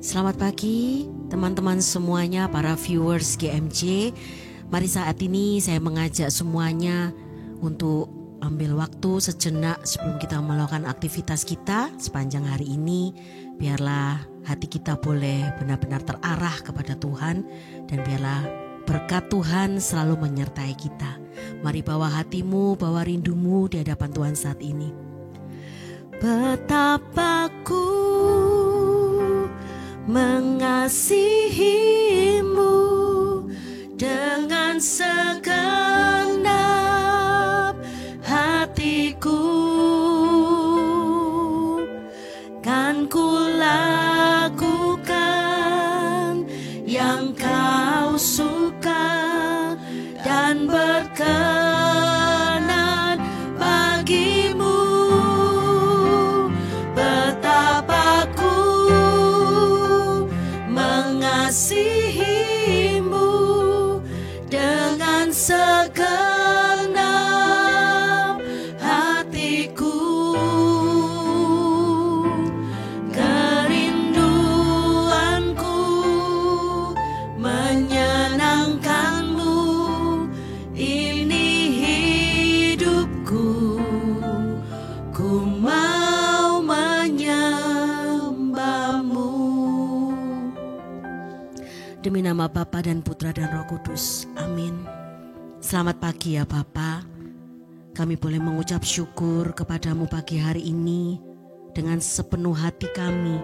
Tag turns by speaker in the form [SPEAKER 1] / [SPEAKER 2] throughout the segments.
[SPEAKER 1] Selamat pagi teman-teman semuanya, para viewers GMJ. Mari saat ini saya mengajak semuanya untuk ambil waktu sejenak sebelum kita melakukan aktivitas kita sepanjang hari ini. Biarlah hati kita boleh benar-benar terarah kepada Tuhan, dan biarlah berkat Tuhan selalu menyertai kita. Mari bawa hatimu, bawa rindumu di hadapan Tuhan saat ini. Betapa ku mengasihimu dengan segenap hatiku, kan ku lakukan yang kau suka dan berkenan bagimu. Betapa ku mengasihimu dengan segenap hatiku. Kerinduanku menyenangkanmu, ini hidupku, ku mau menyembahmu. Demi nama Bapa dan Putra dan Roh Kudus, amin. Selamat pagi ya Bapa. Kami boleh mengucap syukur kepadamu pagi hari ini dengan sepenuh hati kami,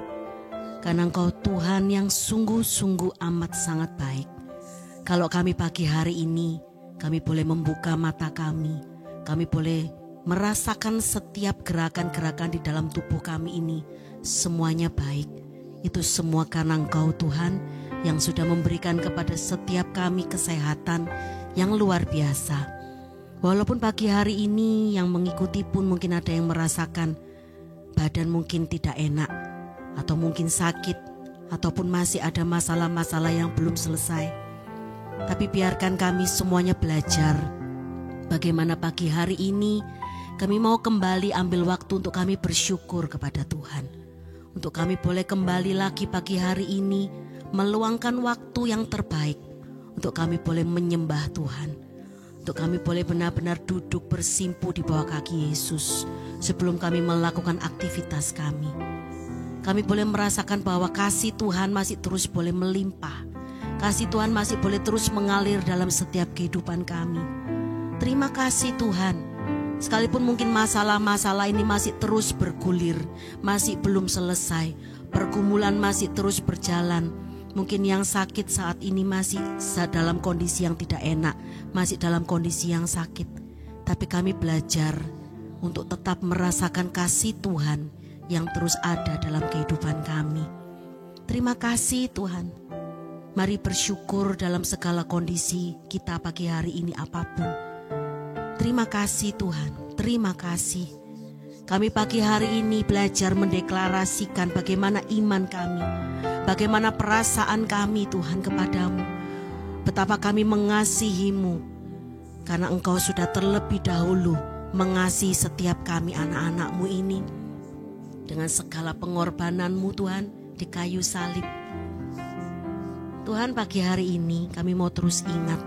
[SPEAKER 1] karena Engkau Tuhan yang sungguh-sungguh amat sangat baik. Kalau kami pagi hari ini, kami boleh membuka mata kami boleh merasakan setiap gerakan-gerakan di dalam tubuh kami ini, semuanya baik. Itu semua karena Engkau Tuhan yang sudah memberikan kepada setiap kami kesehatan yang luar biasa. Walaupun pagi hari ini yang mengikuti pun mungkin ada yang merasakan badan mungkin tidak enak, atau mungkin sakit, ataupun masih ada masalah-masalah yang belum selesai. Tapi biarkan kami semuanya belajar bagaimana pagi hari ini kami mau kembali ambil waktu untuk kami bersyukur kepada Tuhan. Untuk kami boleh kembali lagi pagi hari ini meluangkan waktu yang terbaik untuk kami boleh menyembah Tuhan. Untuk kami boleh benar-benar duduk bersimpu di bawah kaki Yesus sebelum kami melakukan aktivitas kami. Kami boleh merasakan bahwa kasih Tuhan masih terus boleh melimpah. Kasih Tuhan masih boleh terus mengalir dalam setiap kehidupan kami. Terima kasih Tuhan. Sekalipun mungkin masalah-masalah ini masih terus bergulir, masih belum selesai, pergumulan masih terus berjalan. Mungkin yang sakit saat ini masih dalam kondisi yang tidak enak, masih dalam kondisi yang sakit. Tapi kami belajar untuk tetap merasakan kasih Tuhan yang terus ada dalam kehidupan kami. Terima kasih Tuhan. Mari bersyukur dalam segala kondisi kita pagi hari ini apapun. Terima kasih Tuhan, terima kasih. Kami pagi hari ini belajar mendeklarasikan bagaimana iman kami, bagaimana perasaan kami Tuhan kepadamu. Betapa kami mengasihimu, karena Engkau sudah terlebih dahulu mengasihi setiap kami anak-anakmu ini. Dengan segala pengorbananmu Tuhan di kayu salib. Tuhan, pagi hari ini kami mau terus ingat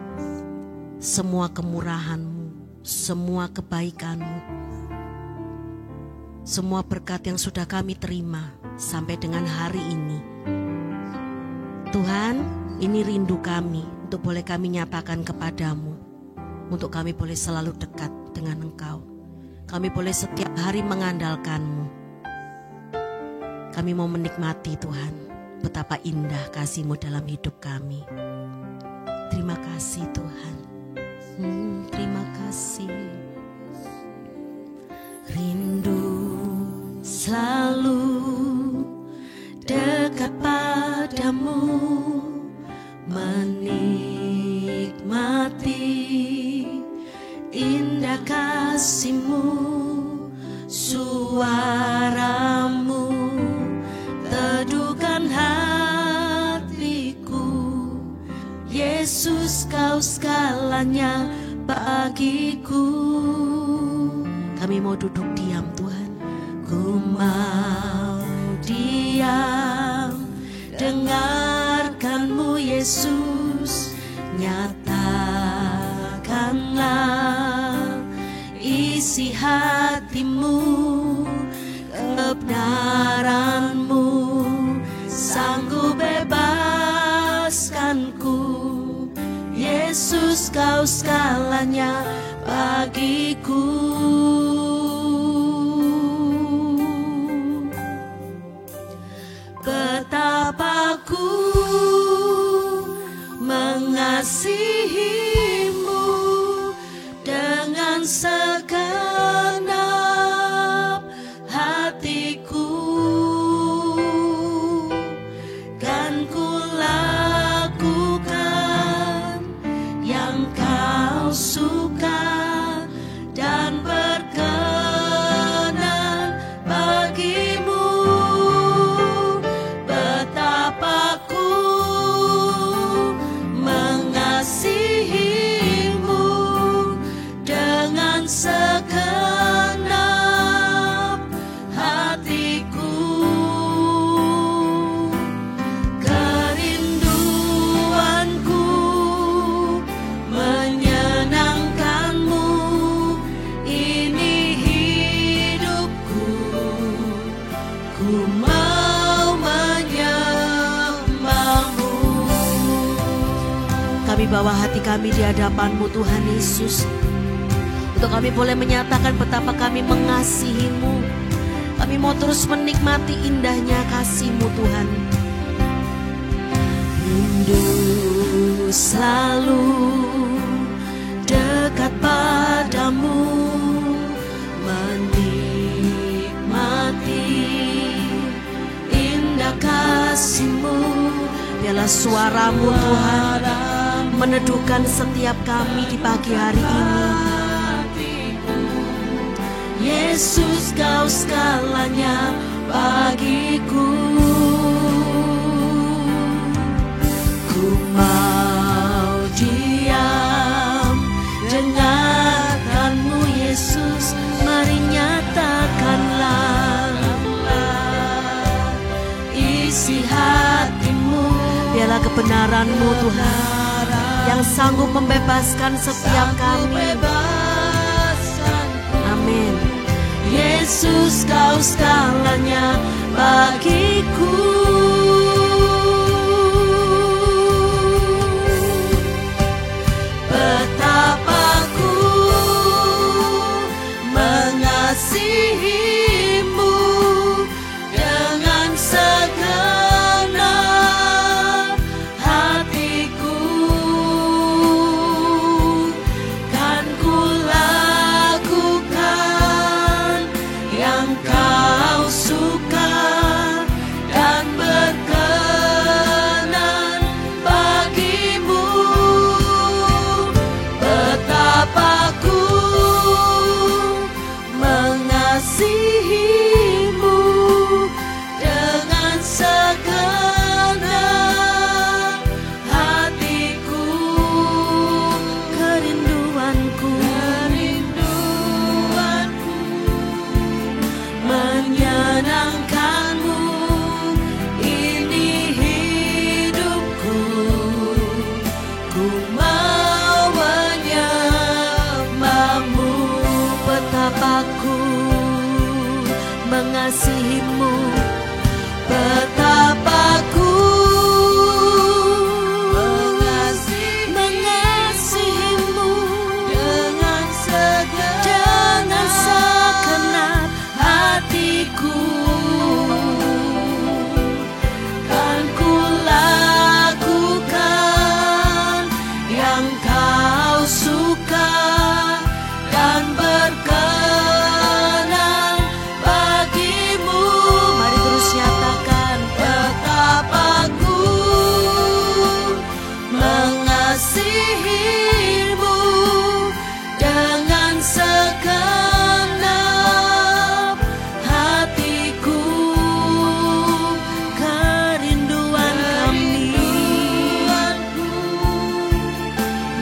[SPEAKER 1] semua kemurahan-Mu, semua kebaikan-Mu, semua berkat yang sudah kami terima sampai dengan hari ini. Tuhan, ini rindu kami untuk boleh kami nyatakan kepadamu, untuk kami boleh selalu dekat dengan Engkau. Kami boleh setiap hari mengandalkan-Mu. Kami mau menikmati Tuhan, betapa indah kasih-Mu dalam hidup kami. Terima kasih Tuhan. Terima kasih. Rindu selalu dekat padamu, menikmati indah kasih-Mu, suara-Mu teduhkan hatiku. Yesus, Kau segalanya bagiku. Kami mau duduk diam Tuhan. Ku mau diam dengarkan-Mu Yesus, nyatakanlah isi hatimu, kebenaran-Mu sanggup bebaskanku. Yesus, Kau segalanya bagiku. Betapa ku mengasihi-Mu dengan segenap hatiku, kan ku lakukan yang Kau suka dan berkenan bagi-Mu. Betapa ku mengasihi-Mu dengan segenap hatiku, kerinduanku menyenangkan-Mu, ini hidupku, ku mau menyembah-Mu. Kami bawa hati kami di hadapan-Mu Tuhan Yesus, untuk kami boleh menyatakan betapa kami mengasihi-Mu. Kami mau terus menikmati indahnya kasih-Mu Tuhan. Rindu selalu dekat padamu, menikmati indah kasih-Mu. Biarlah suara-Mu Tuhan meneduhkan setiap kami di pagi hari ini. Yesus, Kau segalanya bagiku. Ku mau diam dengarkan-Mu Yesus, mari nyatakanlah isi hati-Mu. Biarlah kebenaran-Mu Tuhan yang sanggup membebaskan setiap kami. Amin. Yesus, Kau segalanya bagiku. Betapa ku mengasihi-Mu dengan segenap hatiku, kan ku lakukan yang Kau suka dan berkenan bagi-Mu. Betapa ku mengasihi-Mu dengan segenap hatiku, kerinduanku menyenangkan-Mu, ini hidupku, ku mau menyembah-Mu. Betapa ku mengasihi-Mu, betapa ku mengasihi-Mu dengan segenap hatiku, kan ku lakukan yang Kau suka dan berkenan bagi-Mu. Mari terus nyatakan, betapa ku mengasihi-Mu dengan segenap hatiku, kerinduan kami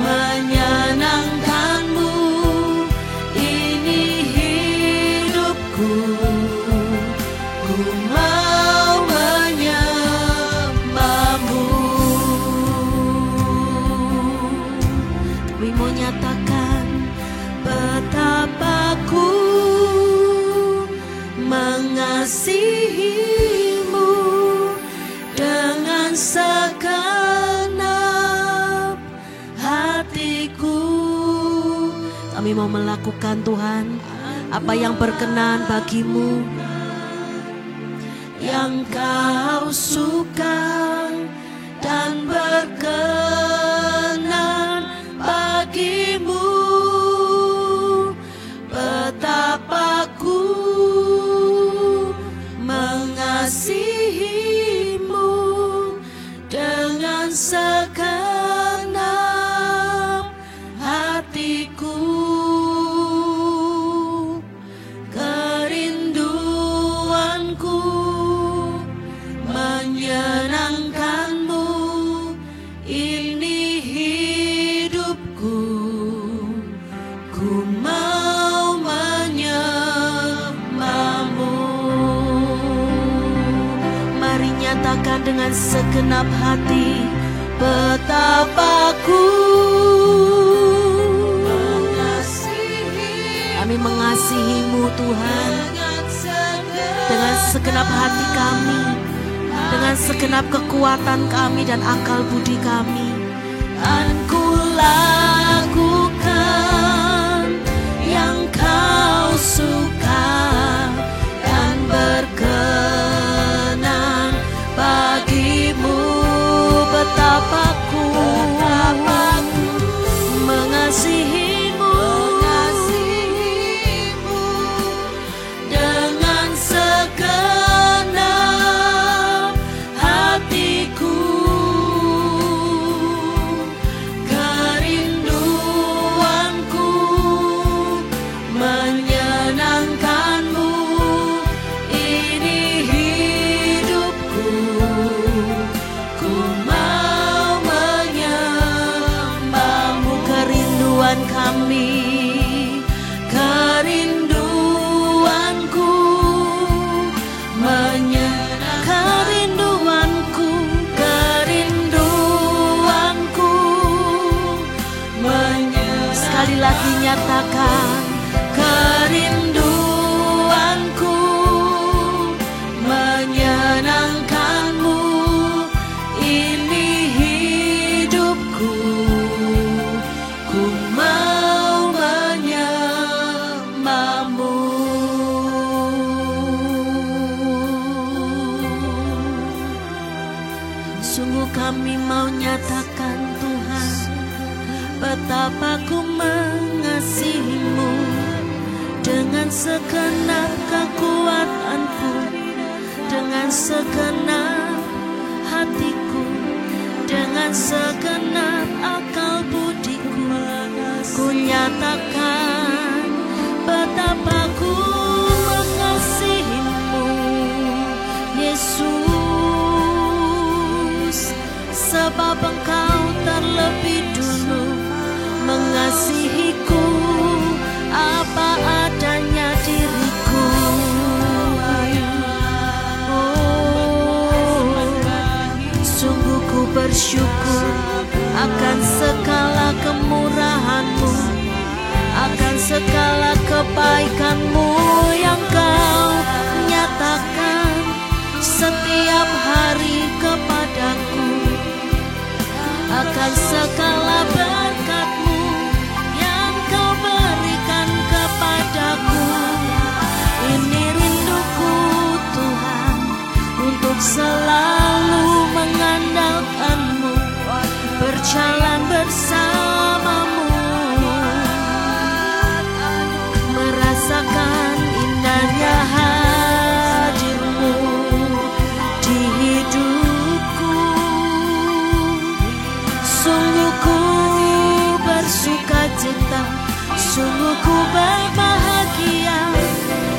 [SPEAKER 1] menyenangkan-Mu, ini hidupku, ku mau menyembah-Mu. Kami mau melakukan Tuhan apa yang berkenan bagimu, yang Kau suka dan berkenan bagimu. Betapa ku mengasihimu dengan segenap hatiku. Kerinduanku menyenangkanmu, ini hidupku. Ku mau menyembahmu. Mari nyatakan dengan segenap hati, betapa ku kami mengasihimu Tuhan, dengan segenap hati kami, dengan segenap kekuatan kami dan akal budi kami. Dan ku lakukan yang Kau suka dan berkenan bagimu. Betapa ku mengasihimu dengan segenap hatiku. Kerinduanku menyenangkanmu, ini hidupku. Ku mau menyembahmu. Kerinduan kami, kerinduanku kerinduanku, kerinduanku sekali lagi nyatakan, kerinduanku menyenangkanmu, ini hidupku. Ku mau menyembahmu. Sungguh kami mau nyatakan Tuhan, betapa ku mengasihimu dengan segenap kekuatanku, dengan segenap hatiku, dengan segenap akal budiku. Ku nyatakan betapa ku mengasihimu, Yesus, sebab Engkau terlebih dulu mengasihiku apa adanya diriku. Sungguh ku bersyukur akan segala kemurahan-Mu, akan segala kebaikan-Mu yang Kau nyatakan setiap hari kepadaku, akan segala berkat-Mu yang Kau berikan kepadaku. Ini rinduku Tuhan, untuk selalu mengandalkan-Mu, berjalan bersama-Mu, merasakan indahnya hadir-Mu di hidupku. Sungguh ku bersuka cita, sungguh ku berbahagia,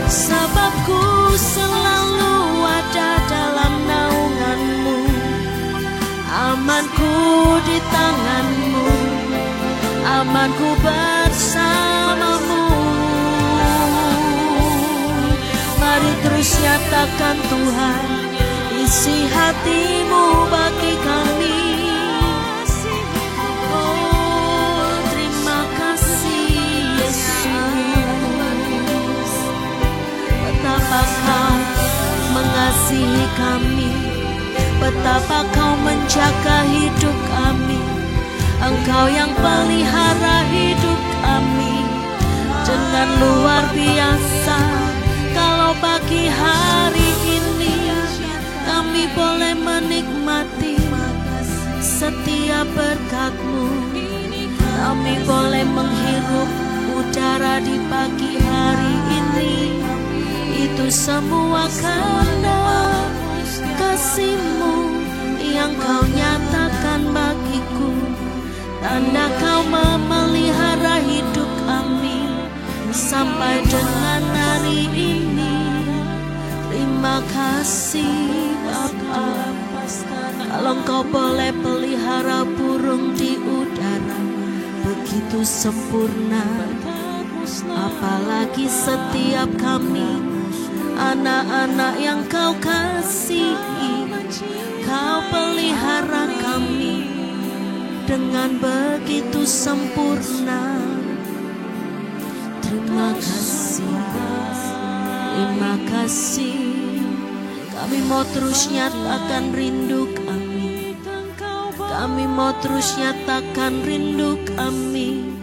[SPEAKER 1] sebab ku selalu ada dalam naungan-Mu. Amanku di tangan-Mu, amanku bersama-Mu. Mari terus nyatakan Tuhan, isi hati-Mu bagi kami. Oh, terima kasih Yesus, betapa Kau mengasihi kami, betapa Kau menjaga hidup kami. Engkau yang pelihara hidup kami. dengan luar biasa. Kalau pagi hari ini kami boleh menikmati setiap berkat-Mu, kami boleh menghirup udara di pagi hari ini, itu semua karena kasih-Mu yang Kau nyatakan bagiku. Tanda Kau memelihara hidup kami sampai dengan hari ini. Terima kasih Bapa. Kalau Engkau boleh pelihara burung di udara begitu sempurna, apalagi setiap kami anak-anak yang Kau kasihi. Kau pelihara kami dengan begitu sempurna. Terima kasih, terima kasih. Kami mau terus nyatakan rindu kami. Kami mau terus nyatakan rindu kami.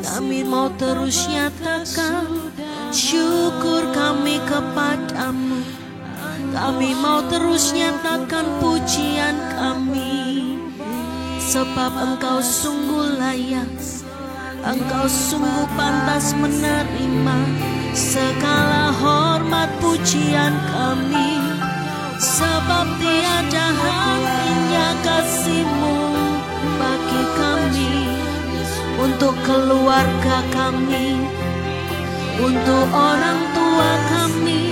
[SPEAKER 1] Kami mau terus nyatakan syukur kami kepadamu. Kami mau terus nyatakan pujian kami, sebab Engkau sungguh layak, Engkau sungguh pantas menerima segala hormat pujian kami. Sebab tiada hentinya kasih-Mu bagi kami, untuk keluarga kami, untuk orang tua kami,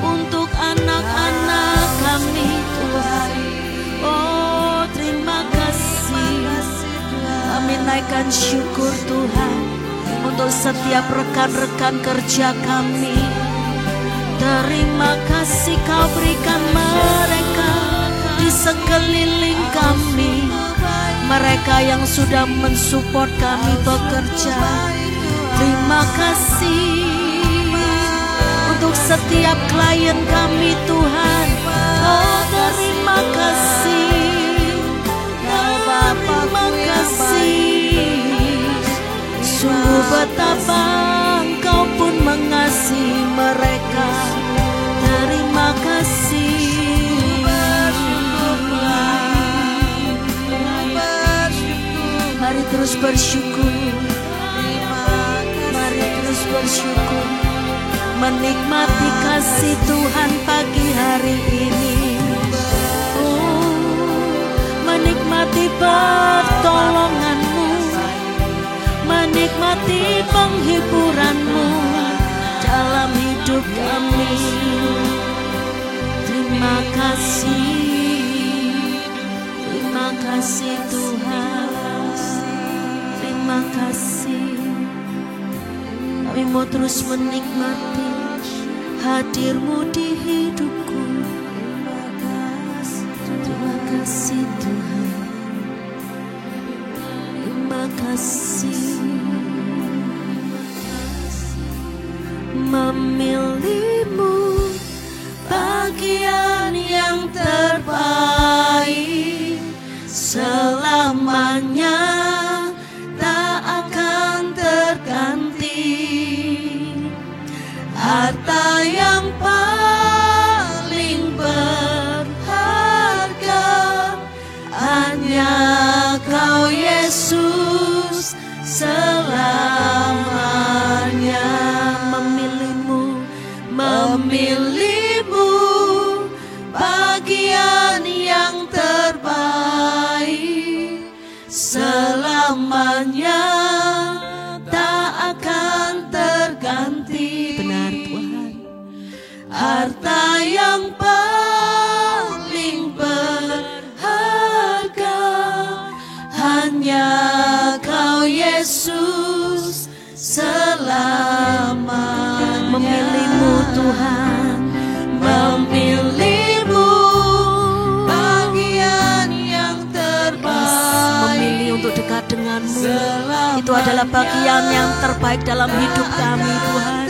[SPEAKER 1] untuk anak-anak kami Tuhan. Oh, terima kasih. Kami naikkan syukur Tuhan untuk setiap rekan-rekan kerja kami. Terima kasih Kau berikan mereka di sekeliling kami, mereka yang sudah mensupport kami bekerja. Terima kasih untuk setiap klien kami Tuhan. Oh, terima kasih. Terima kasih. Sungguh betapa Engkau pun mengasihi mereka. Terima kasih. Mari terus bersyukur. Mari terus bersyukur, menikmati kasih Tuhan pagi hari ini. Oh, menikmati pertolongan-Mu, menikmati penghiburan-Mu dalam hidup kami. Terima kasih Tuhan. Terima kasih. Kami mau terus menikmati hadir-Mu di hidupku. Terima kasih Tuhan. Terima kasih. Memilih-Mu bagian yang terbaik, selamanya tak akan terganti. Harta yang paling berharga hanya Kau Yesus selamanya. Memilih-Mu bagian yang terbaik, selamanya tak akan terganti. Benar Tuhan. Harta yang paling berharga hanya Kau Yesus selamanya. Memilih-Mu Tuhan, memilih-Mu bagian yang terbaik. Memilih untuk dekat dengan-Mu, itu adalah bagian yang terbaik dalam hidup kami Tuhan.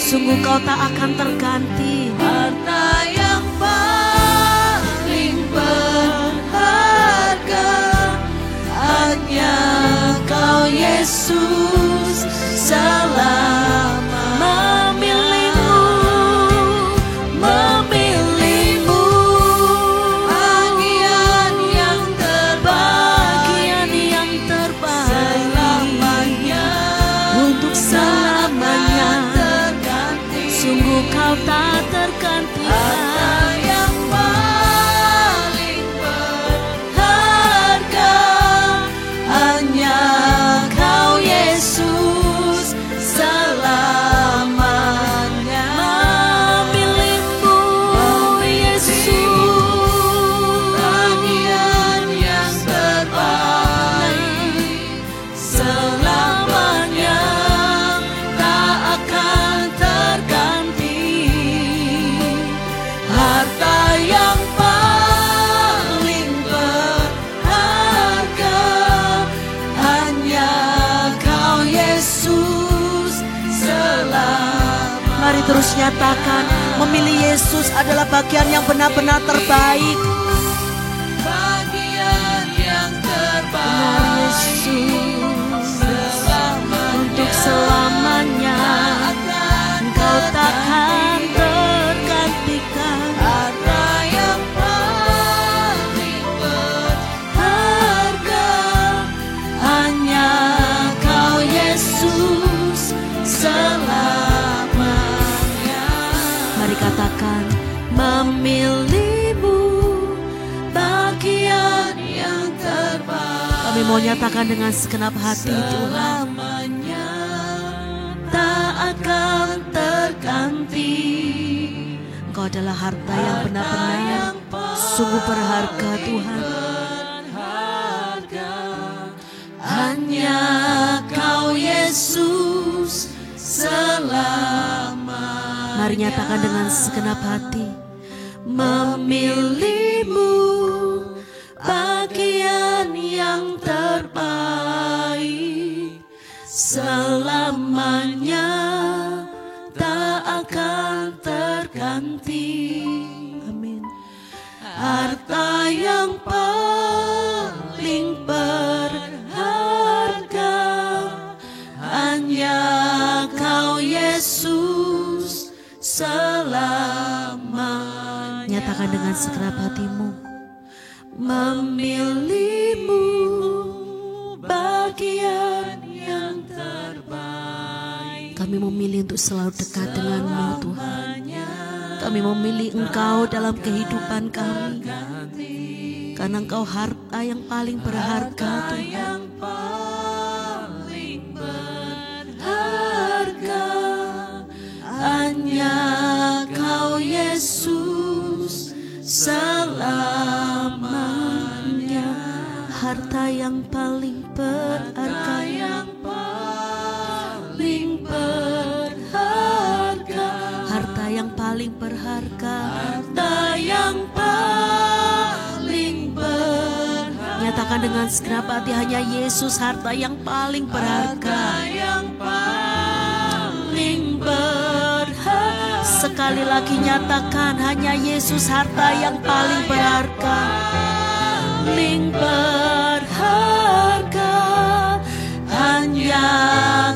[SPEAKER 1] Sungguh Kau tak akan terganti. Harta yang paling berharga hanya Kau Yesus Engkau tak tergantikan,
[SPEAKER 2] yang paling berharga hanya Kau Yesus selamanya.
[SPEAKER 1] memilihmu Yesus,
[SPEAKER 2] Bagian yang terbaik selamanya, tak akan terganti. Harta yang paling berharga hanya Kau Yesus selamanya.
[SPEAKER 1] Mari terus nyatakan, memilih Yesus adalah bagian yang benar-benar terbaik.
[SPEAKER 2] Bagian yang
[SPEAKER 1] Benar
[SPEAKER 2] terbaik
[SPEAKER 1] Yesus, untuk selamanya Engkau takkan tergantikan.
[SPEAKER 2] harta yang paling berharga hanya Kau Yesus selamanya.
[SPEAKER 1] Mari katakan, memilihmu
[SPEAKER 2] Bagian yang terbaik
[SPEAKER 1] Kami mau nyatakan dengan segenap hati, Tuhan.
[SPEAKER 2] selamanya, tak akan terganti.
[SPEAKER 1] Engkau adalah harta yang benar-benar sungguh berharga, Tuhan.
[SPEAKER 2] Berharga hanya Kau Yesus selamanya.
[SPEAKER 1] Mari nyatakan dengan segenap hati, memilihmu
[SPEAKER 2] Bagian yang terbaik selamanya, tak akan terganti.
[SPEAKER 1] Amin.
[SPEAKER 2] Harta yang paling berharga hanya Kau Yesus selamanya.
[SPEAKER 1] Nyatakan dengan segenap hatimu,
[SPEAKER 2] memilihmu bagian yang terbaik.
[SPEAKER 1] kami memilih untuk selalu dekat denganmu, Tuhan. Kami memilih Engkau dalam kehidupan kami, karena Engkau harta yang paling berharga, Tuhan.
[SPEAKER 2] Yang paling berharga hanya Kau Yesus selamanya.
[SPEAKER 1] Harta yang paling berharga,
[SPEAKER 2] Yang paling berharga,
[SPEAKER 1] harta yang paling berharga.
[SPEAKER 2] harta yang paling berharga,
[SPEAKER 1] Nyatakan dengan segenap hati, hanya Yesus harta yang paling berharga.
[SPEAKER 2] yang paling berharga.
[SPEAKER 1] Sekali lagi nyatakan, hanya Yesus harta yang paling berharga.
[SPEAKER 2] Paling berharga hanya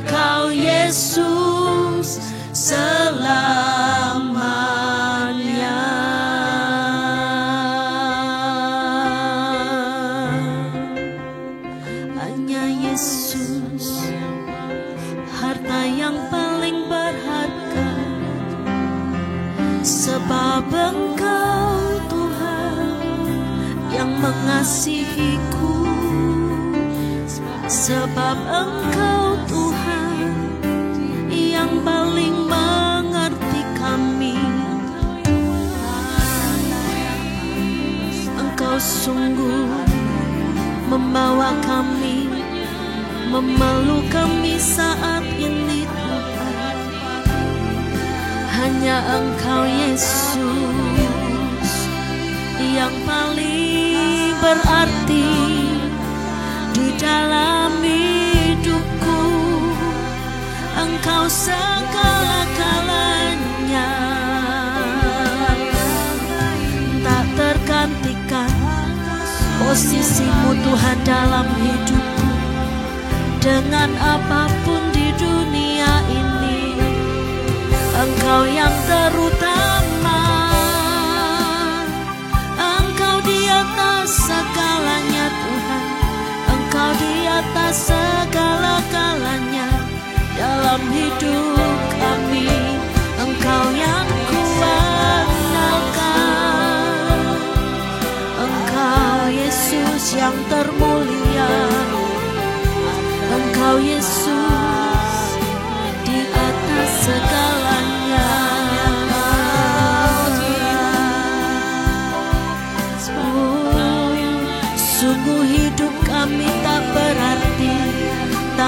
[SPEAKER 2] Kau Yesus selamanya.
[SPEAKER 1] Hanya Yesus harta yang paling berharga. Sebab Engkau Tuhan yang mengasihiku, sebab Engkau Tuhan yang paling mengerti kami. Engkau sungguh membawa kami, memeluk kami saat ini, Tuhan. Hanya Engkau Yesus yang paling berarti di dalam hidupku. Engkau segala-galanya, tak tergantikan posisimu Tuhan dalam hidupku. Dengan apapun di dunia ini, Engkau yang terutama. Engkau di atas segalanya, Tuhan. Engkau di atas segala-galanya dalam hidup kami. Engkau yang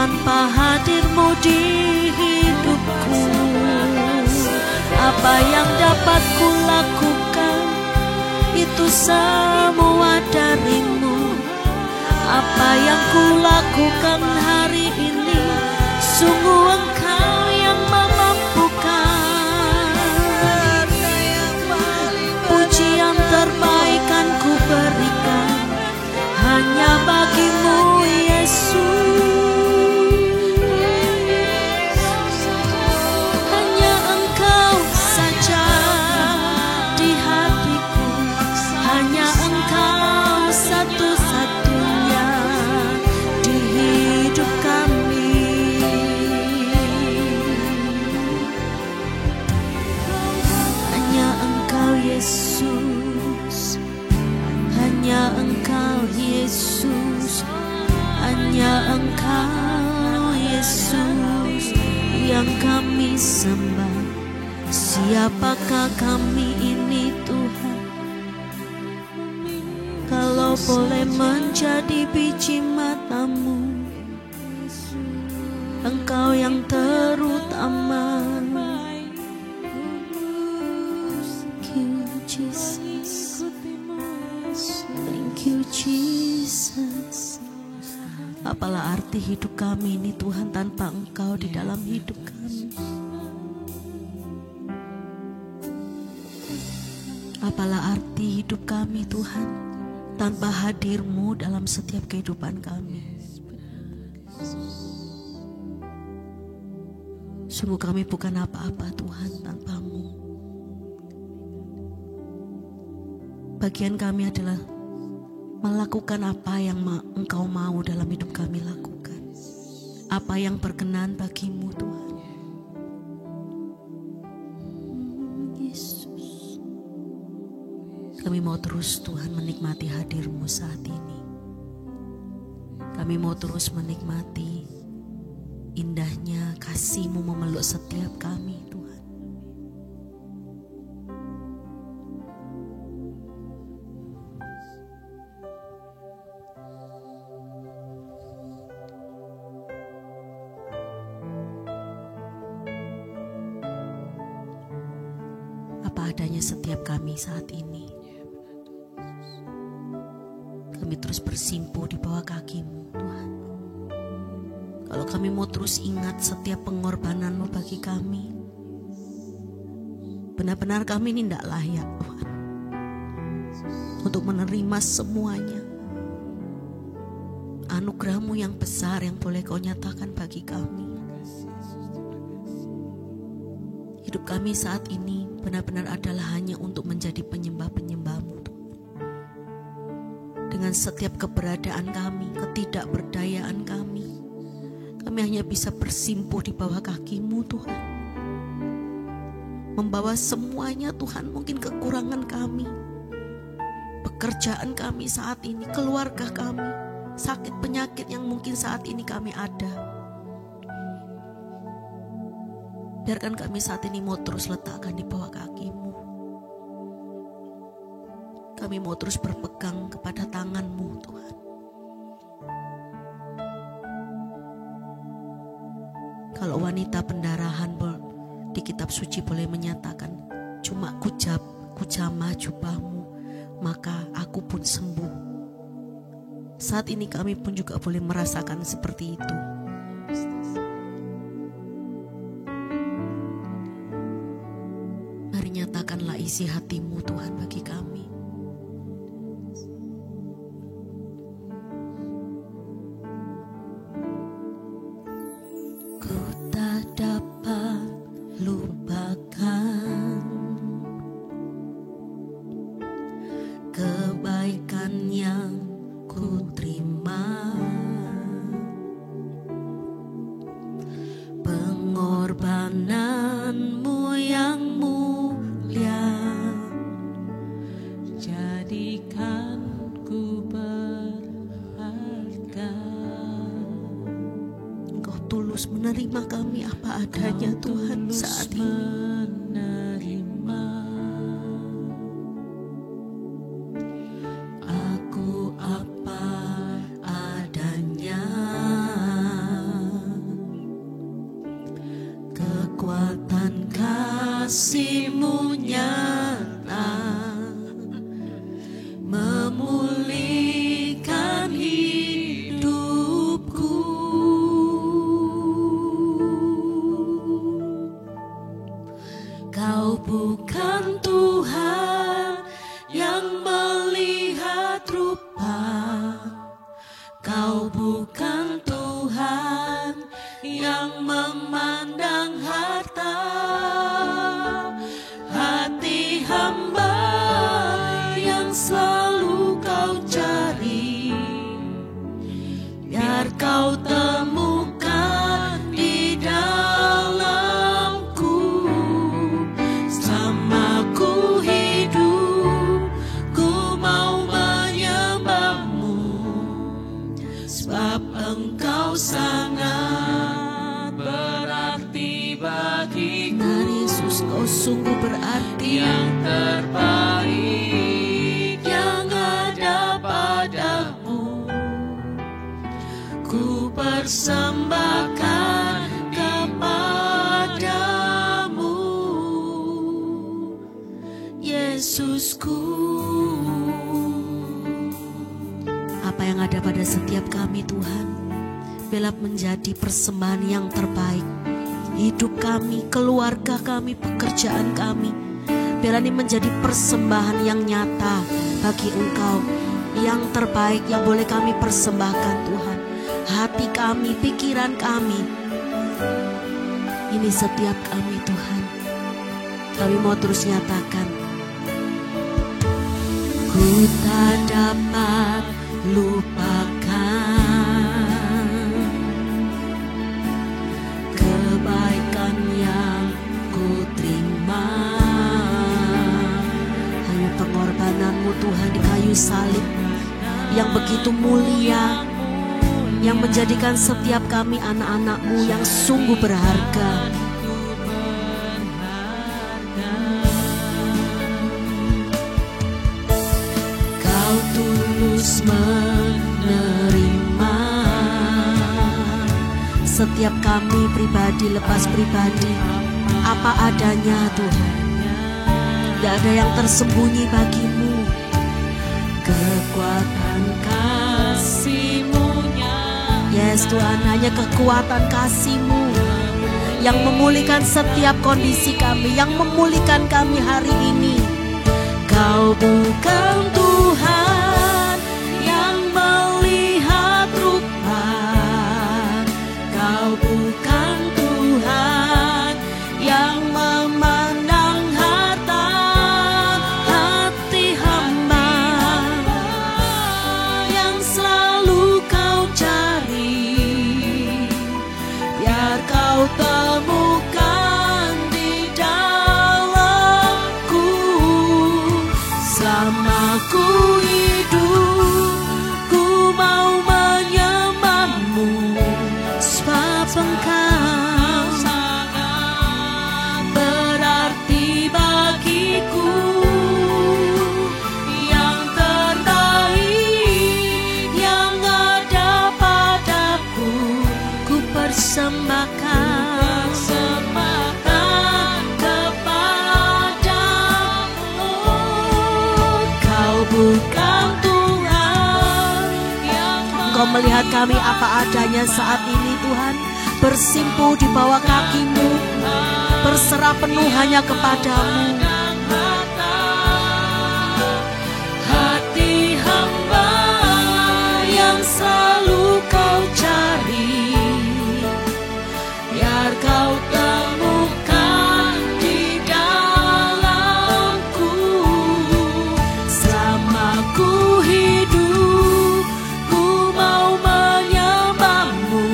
[SPEAKER 2] tanpa hadir-Mu di hidupku. Apa yang dapat ku lakukan itu semua dari-Mu. Apa yang ku lakukan hari ini sungguh Engkau yang memampukan. Pujian terbaik kan ku berikan hanya bagi-Mu Yesus. Hanya Engkau saja di hatiku, hanya Engkau satu-satunya di hidup kami. Hanya Engkau Yesus, hanya Engkau Yesus, hanya Engkau Yesus yang kami sembah. Siapakah kami ini Tuhan, kalau boleh menjadi biji mata-Mu? Engkau yang terutama. Thank you Jesus, thank you Jesus. Apalah arti hidup kami ini Tuhan tanpa Engkau di dalam hidup kami? Apalah arti hidup kami Tuhan tanpa hadir-Mu dalam setiap kehidupan kami? Sungguh kami bukan apa-apa Tuhan tanpa-Mu. Bagian kami adalah melakukan apa yang Engkau mau dalam hidup kami lakukan. Apa yang berkenan bagi-Mu Tuhan. Yesus, kami mau terus Tuhan menikmati hadir-Mu saat ini. Kami mau terus menikmati indahnya kasih-Mu memeluk setiap kami Tuhan. Apa adanya setiap kami saat ini, kami terus bersimpuh di bawah kaki-Mu Tuhan. Kalau kami mau terus ingat setiap pengorbanan-Mu bagi kami, benar-benar kami ini tidak layak Tuhan untuk menerima semuanya. Anugerah-Mu yang besar yang boleh Kau nyatakan bagi kami. Hidup kami saat ini benar-benar adalah hanya untuk menjadi penyembah-penyembah-Mu. Dengan setiap keberadaan kami, ketidakberdayaan kami, kami hanya bisa bersimpuh di bawah kaki-Mu Tuhan. Membawa semuanya Tuhan, mungkin kekurangan kami, pekerjaan kami saat ini, keluarga kami, sakit penyakit yang mungkin saat ini kami ada. Biarkan kami saat ini mau terus letakkan di bawah kaki-Mu. Kami mau terus berpegang kepada tangan-Mu Tuhan. Kalau wanita pendarahan di kitab suci boleh menyatakan, cuma ku jamah jubah-Mu, maka aku pun sembuh. Saat ini kami pun juga boleh merasakan seperti itu. Mari nyatakanlah isi hati-Mu Tuhan bagi kami. Ku tak dapat lupakan kebaikan yang ku terima, pengorbanan-Mu yang mulia, jadikan ku berharga. Engkau tulus menerima kami apa adanya Tuhan saat ini. kasih-Mu nyata, memulihkan hidupku. Kau bukan Tuhan yang melihat rupa, Kau bukan Tuhan yang memandang harta. Hati hamba yang selalu Kau cari, biar Kau temukan di dalamku. Selama ku hidup, ku mau menyembah-Mu, sebab Engkau sangat berarti bagiku.
[SPEAKER 1] Tuhan Yesus, Kau sungguh berarti,
[SPEAKER 2] yang terbaik yang ada padamu, ku persembahkan kepadamu, Yesusku.
[SPEAKER 1] apa yang ada pada setiap kami Tuhan, biarlah menjadi persembahan yang terbaik. Hidup kami, keluarga kami, pekerjaan kami, biarlah ini menjadi persembahan yang nyata bagi Engkau, yang terbaik yang boleh kami persembahkan Tuhan. Hati kami, pikiran kami, ini setiap kami Tuhan. Kami mau terus nyatakan, ku tak dapat lupakan kebaikan yang ku terima, hanya pengorbanan-Mu Tuhan di kayu salib yang begitu mulia, yang menjadikan setiap kami anak-anak-Mu yang sungguh berharga.
[SPEAKER 2] Kau tulus menerima
[SPEAKER 1] Setiap kami pribadi lepas pribadi, apa adanya Tuhan. Tidak ada yang tersembunyi bagi-Mu.
[SPEAKER 2] kekuatan kasih-Mu nyata.
[SPEAKER 1] Yes Tuhan, hanya kekuatan kasih-Mu yang memulihkan setiap kondisi kami, yang memulihkan kami hari ini.
[SPEAKER 2] Kau bukan Tuhan yang melihat rupa, Kau bukan Tuhan yang memandang harta. Hati hamba yang selalu Kau cari, biar Kau temukan di dalamku. Selama ku hidup, ku mau menyembah-Mu, sebab Engkau sangat berarti bagiku. Yang terbaik yang ada padaku, ku persembahkan kepadamu. Kau bukan Tuhan yang
[SPEAKER 1] Engkau melihat kami apa adanya saat ini Tuhan, bersimpuh di bawah kaki-Mu, berserah penuh hanya kepadamu.
[SPEAKER 2] hati hamba yang selalu Kau cari, biar Kau temukan di dalamku. Selama ku hidup, ku mau menyembah-Mu,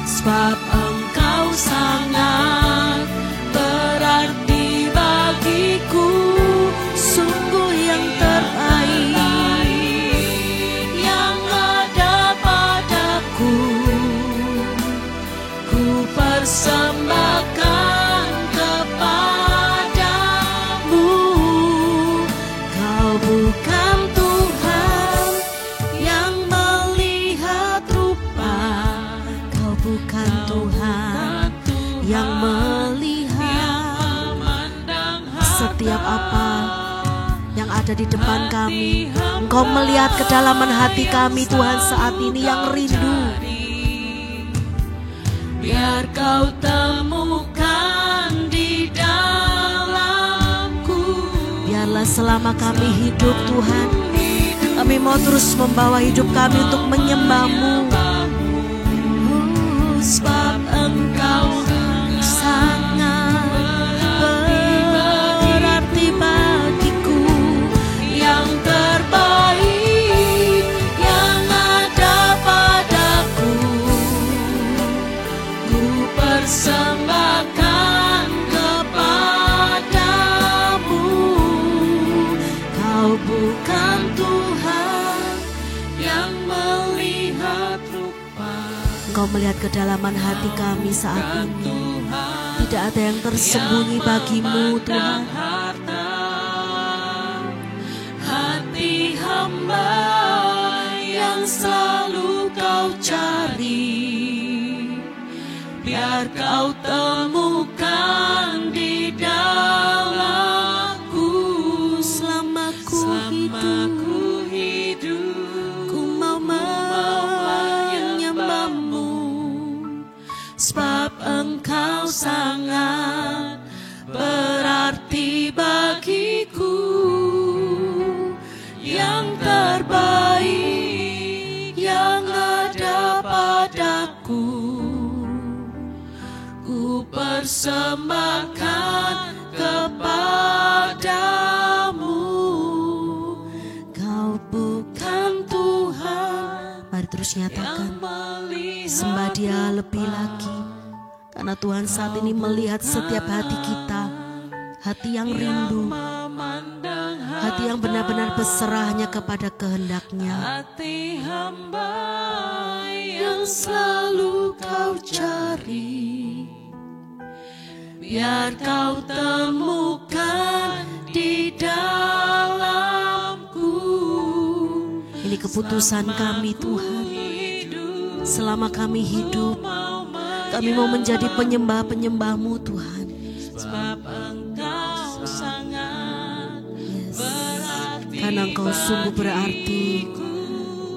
[SPEAKER 2] sebab Engkau sangat berarti bagiku. Sungguh yang terbaik yang ada padaku, ku persembahkan kepadamu. Kau bukan Tuhan yang melihat rupa,
[SPEAKER 1] Kau bukan Tuhan yang melihat setiap apa yang ada di depan kami. Engkau melihat kedalaman hati kami Tuhan saat ini yang rindu.
[SPEAKER 2] Biar Kau temukan di dalamku.
[SPEAKER 1] Biarlah selama kami hidup Tuhan, kami mau terus membawa hidup kami untuk menyembah-Mu.
[SPEAKER 2] Sebab Engkau sangat berarti bagiku. Yang terbaik yang ada padaku, ku persembahkan kepadamu. Kau bukan Tuhan yang melihat rupa.
[SPEAKER 1] Engkau melihat kedalaman hati kami saat ini. Tidak ada yang tersembunyi bagi-Mu Tuhan.
[SPEAKER 2] Hati hamba yang selalu Kau cari, biar Kau temukan di dalamku.
[SPEAKER 1] Selama ku hidup, ku mau menyembah-Mu.
[SPEAKER 2] Sebab Engkau sangat berarti bagiku. Yang terbaik yang ada padaku, ku persembahkan kepadamu.
[SPEAKER 1] Kau bukan
[SPEAKER 2] Tuhan.
[SPEAKER 1] Mari terus nyatakan, sembah Dia lebih lagi. Karena Tuhan saat ini melihat setiap hati kita, hati yang rindu, hati yang benar-benar berserah hanya kepada kehendak-Nya.
[SPEAKER 2] Hati hamba yang selalu Kau cari, biar Kau temukan di dalamku.
[SPEAKER 1] Ini keputusan kami Tuhan. Selama kami hidup, kami mau menjadi penyembah-penyembah-Mu Tuhan.
[SPEAKER 2] Sebab Engkau sangat berarti.
[SPEAKER 1] Karena Engkau sungguh berarti.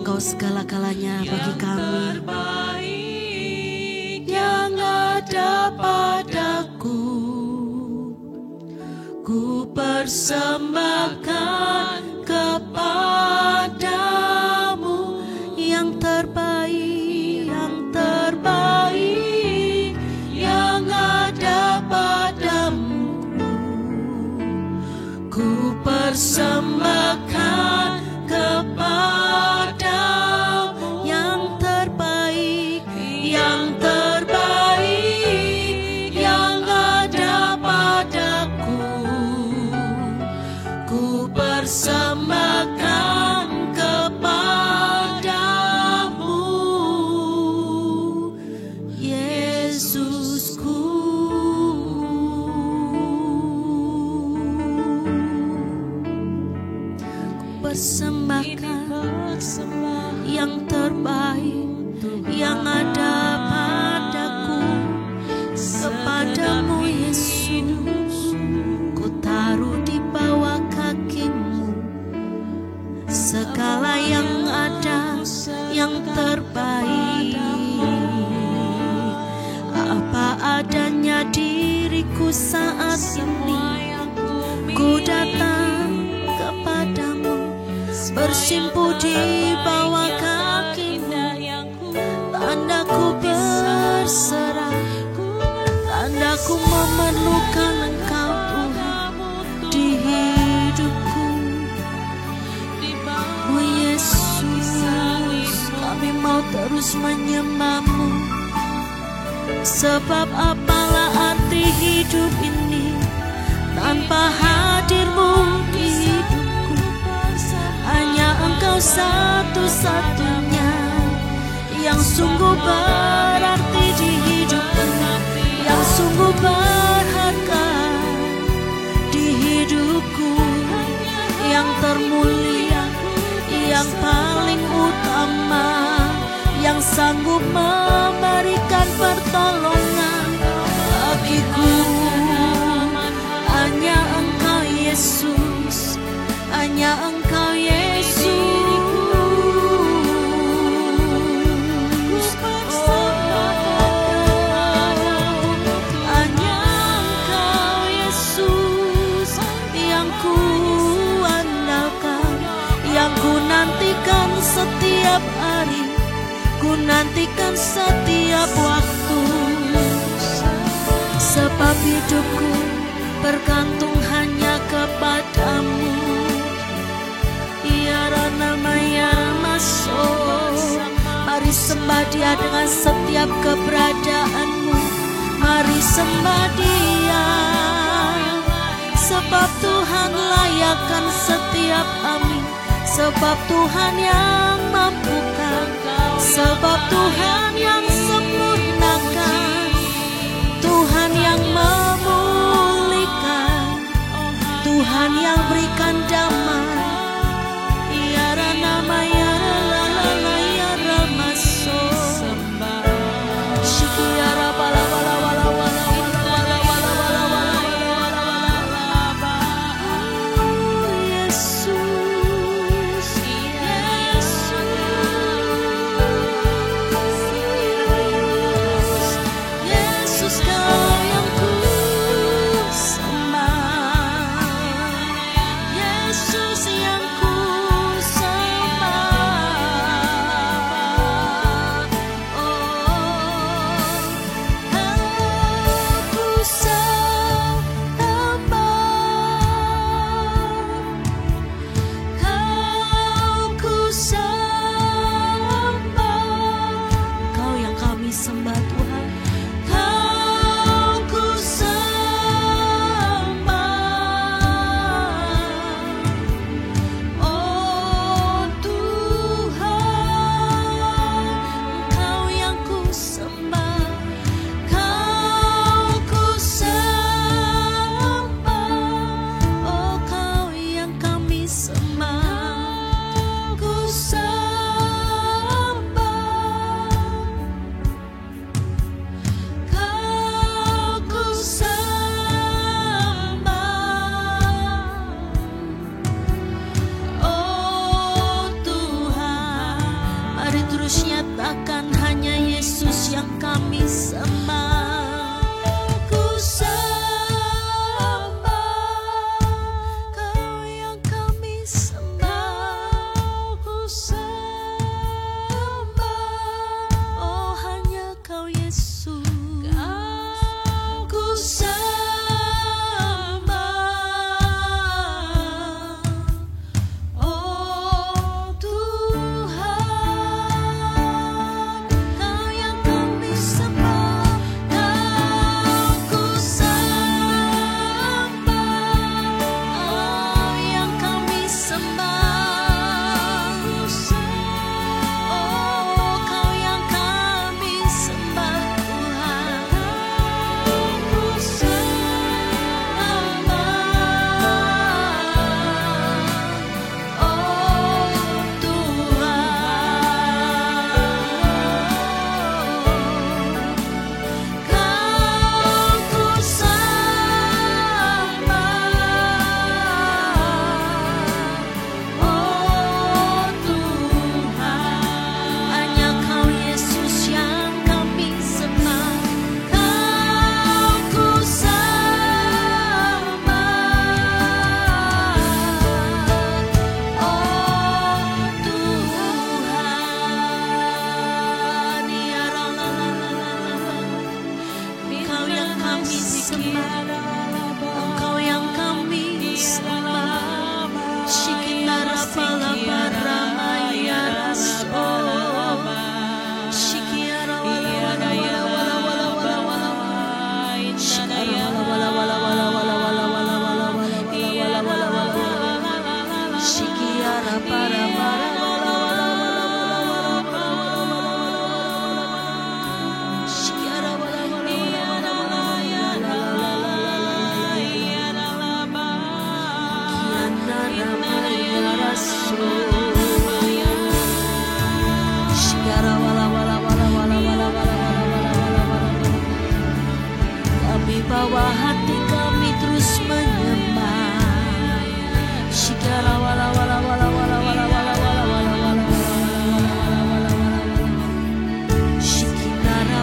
[SPEAKER 1] Engkau segala-galanya bagi kami.
[SPEAKER 2] Terbaik yang ada padaku, ku persembahkan kepadamu.
[SPEAKER 1] Yang terbaik,
[SPEAKER 2] yang ada padamu, ku persembahkan kepadamu.
[SPEAKER 1] yang terbaik,
[SPEAKER 2] Yang terbaik yang ada padaku, ku persembahkan kepadamu, Yesusku.
[SPEAKER 1] persembahkan yang terbaik yang ada padaku kepadamu Yesus. Ku taruh di bawah kaki-Mu segala yang ada yang terbaik. Apa adanya diriku saat ini, ku datang kepadamu, bersimpu di bawah kaki-Mu. Tandaku berserah, tandaku memerlukan Engkau Tuhan di hidupku. Oh Yesus, kami mau terus menyembah-Mu. Sebab apalah arti hidup ini tanpa hadir-Mu di hidupku. Hanya Engkau satu-satunya yang sungguh berarti di hidupku, yang sungguh berharga di hidupku, yang termulia, yang paling utama, yang sanggup memberikan pertolongan bagiku. Hanya Engkau
[SPEAKER 2] Yesus, hanya Engkau Yesus. Nantikan setiap hari, ku nantikan setiap waktu, sebab hidupku bergantung hanya kepadamu. Ya Rana ya Masuk, mari sembah Dia dengan setiap keberadaanmu. Mari sembah Dia, sebab Tuhan layakkan setiap amin. Sebab Tuhan yang mampukan, sebab Tuhan yang sempurnakan, Tuhan yang memulihkan, Tuhan yang berikan damai. Ya Rana ya Rala ya Ramaso, Shikiara bala bala bala bala. Nyatakan hanya Yesus yang kami sembah. Ku sembah, Kau yang kami sembah. Ku sembah, oh hanya Kau Yesus. Ku sembah, oh Tuhan. Kau yang kami sembah.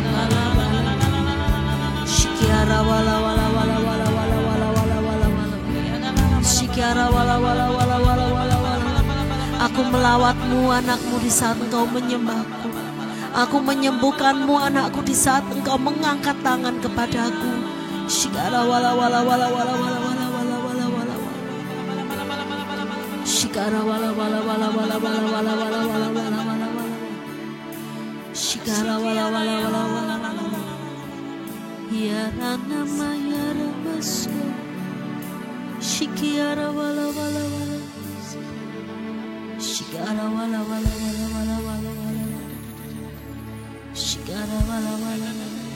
[SPEAKER 2] bala bala. Shikiara wala wala wala wala wala wala wala wala wala. Shikiara wala wala wala wala wala wala. Aku melawatmu anakmu di saat engkau menyembahku. Aku menyembuhkanmu anakku di saat engkau mengangkat tangan kepadaku. Shikara wala wala wala wala wala wala wala wala wala. Shikara wala wala wala wala wala wala wala wala wala wala. Shikara wala wala wala wala wala. Ya rana maya ramaso. Shikiara wala wala wala. Shikara wala wala wala wala wala wala. Shikara wala wala wala.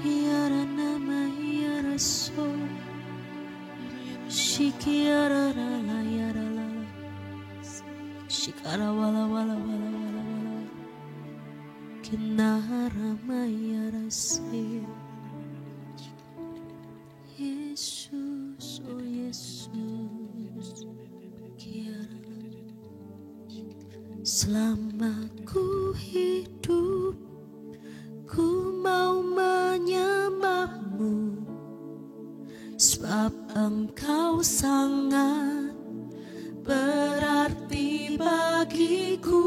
[SPEAKER 2] Yara nama yara so. Shikiara la yara la. Shikara wala wala wala wala wala. Kinara mayara se. Yesus, oh Yesus. Selama ku hidup, ku mau menyembahmu, sebab engkau sangat berarti bagiku.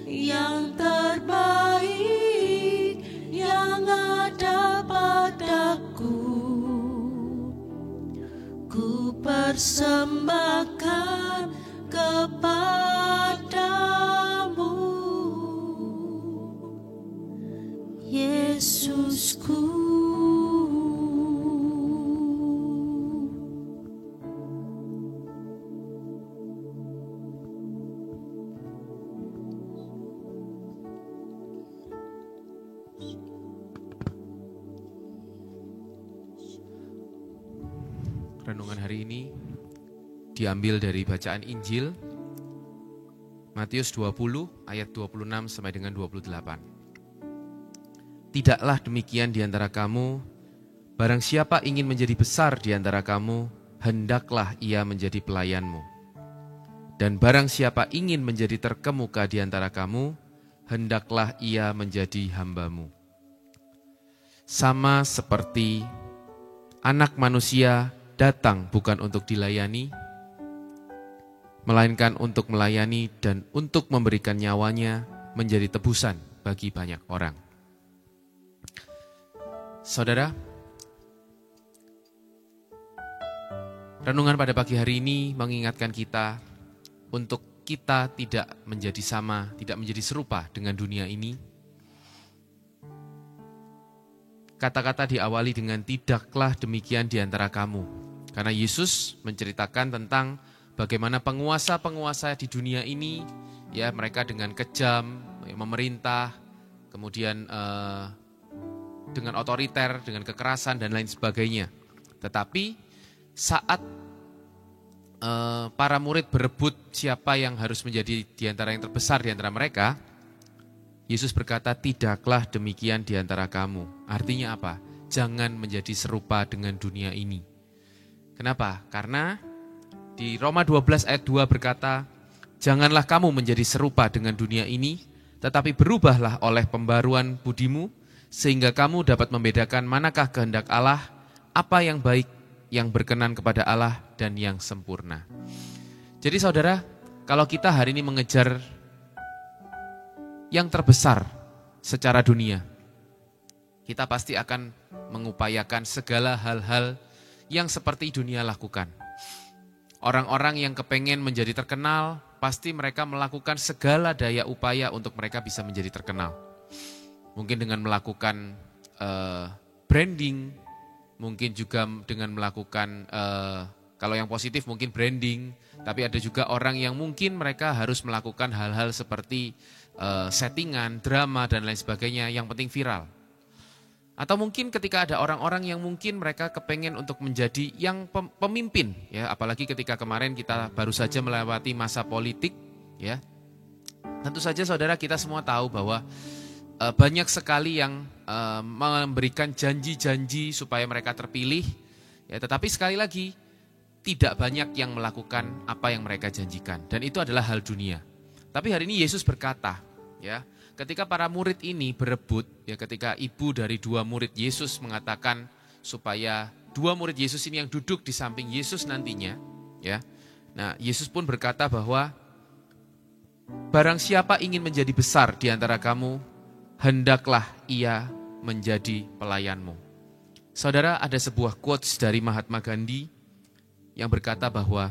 [SPEAKER 2] Yang terbaik yang ada padaku, ku persembahkan kepadamu, Yesusku.
[SPEAKER 3] Renungan hari ini diambil dari bacaan Injil Matius 20 ayat 26 sampai dengan 28. Tidaklah demikian di antara kamu, barang siapa ingin menjadi besar di antara kamu, hendaklah ia menjadi pelayanmu. Dan barang siapa ingin menjadi terkemuka di antara kamu, hendaklah ia menjadi hambamu. Sama seperti Anak Manusia datang bukan untuk dilayani, melainkan untuk melayani dan untuk memberikan nyawanya menjadi tebusan bagi banyak orang. Saudara, renungan pada pagi hari ini mengingatkan kita untuk kita tidak menjadi sama, tidak menjadi serupa dengan dunia ini. Kata-kata diawali dengan tidaklah demikian di antara kamu. Karena Yesus menceritakan tentang bagaimana penguasa-penguasa di dunia ini, ya mereka dengan kejam, memerintah, kemudian dengan otoriter, dengan kekerasan dan lain sebagainya. Tetapi saat para murid berebut siapa yang harus menjadi di antara yang terbesar di antara mereka, Yesus berkata, tidaklah demikian di antara kamu. Artinya apa? Jangan menjadi serupa dengan dunia ini. Kenapa? Karena di Roma 12 ayat 2 berkata, janganlah kamu menjadi serupa dengan dunia ini, tetapi berubahlah oleh pembaruan budimu, sehingga kamu dapat membedakan manakah kehendak Allah, apa yang baik, yang berkenan kepada Allah, dan yang sempurna. Jadi saudara, kalau kita hari ini mengejar yang terbesar secara dunia, kita pasti akan mengupayakan segala hal-hal yang seperti dunia lakukan. Orang-orang yang kepengen menjadi terkenal, pasti mereka melakukan segala daya upaya untuk mereka bisa menjadi terkenal. Mungkin dengan melakukan branding, mungkin juga dengan melakukan, kalau yang positif mungkin branding, tapi ada juga orang yang mungkin mereka harus melakukan hal-hal seperti settingan, drama, dan lain sebagainya, yang penting viral. Atau mungkin ketika ada orang-orang yang mungkin mereka kepengen untuk menjadi yang pemimpin, ya, apalagi ketika kemarin kita baru saja melewati masa politik, ya. Tentu saja saudara, kita semua tahu bahwa banyak sekali yang memberikan janji-janji supaya mereka terpilih, ya, tetapi sekali lagi tidak banyak yang melakukan apa yang mereka janjikan, dan itu adalah hal dunia. Tapi hari ini Yesus berkata, Ya, ketika para murid ini berebut, ya ketika ibu dari 2 murid Yesus mengatakan supaya 2 murid Yesus ini yang duduk di samping Yesus nantinya, ya. Nah, Yesus pun berkata bahwa barang siapa ingin menjadi besar di antara kamu, hendaklah ia menjadi pelayanmu. Saudara, ada sebuah quotes dari Mahatma Gandhi yang berkata bahwa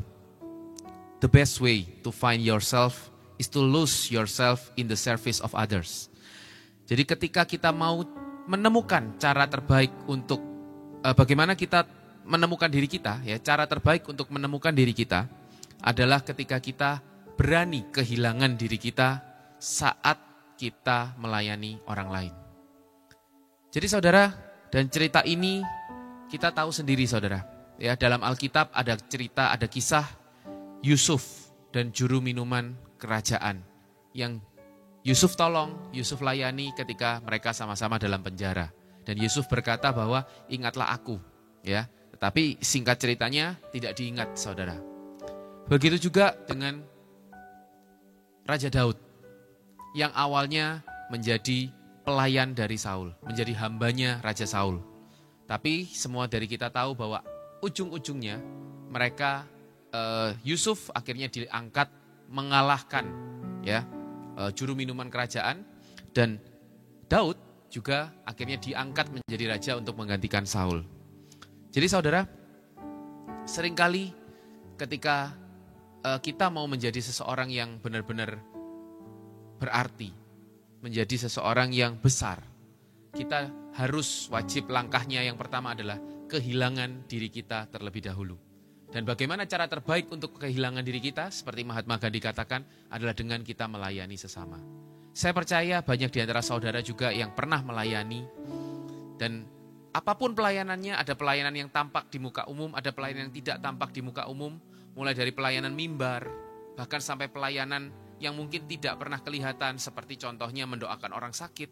[SPEAKER 3] the best way to find yourself is to lose yourself in the service of others. Jadi ketika kita mau menemukan cara terbaik untuk bagaimana kita menemukan diri kita, ya cara terbaik untuk menemukan diri kita adalah ketika kita berani kehilangan diri kita saat kita melayani orang lain. Jadi saudara, dan cerita ini kita tahu sendiri saudara. Ya, dalam Alkitab ada cerita, ada kisah Yusuf dan juru minuman kerajaan yang Yusuf tolong, Yusuf layani ketika mereka sama-sama dalam penjara. Dan Yusuf berkata bahwa ingatlah aku, ya. Tetapi singkat ceritanya tidak diingat saudara. Begitu juga dengan Raja Daud yang awalnya menjadi pelayan dari Saul, menjadi hambanya Raja Saul. Tapi semua dari kita tahu bahwa ujung-ujungnya mereka Yusuf akhirnya diangkat mengalahkan ya juru minuman kerajaan, dan Daud juga akhirnya diangkat menjadi raja untuk menggantikan Saul. Jadi saudara, seringkali ketika kita mau menjadi seseorang yang benar-benar berarti, menjadi seseorang yang besar, kita harus wajib langkahnya yang pertama adalah kehilangan diri kita terlebih dahulu. Dan bagaimana cara terbaik untuk kehilangan diri kita, seperti Mahatma Gandhi katakan, adalah dengan kita melayani sesama. Saya percaya banyak di antara saudara juga yang pernah melayani, dan apapun pelayanannya, ada pelayanan yang tampak di muka umum, ada pelayanan yang tidak tampak di muka umum, mulai dari pelayanan mimbar, bahkan sampai pelayanan yang mungkin tidak pernah kelihatan, seperti contohnya mendoakan orang sakit,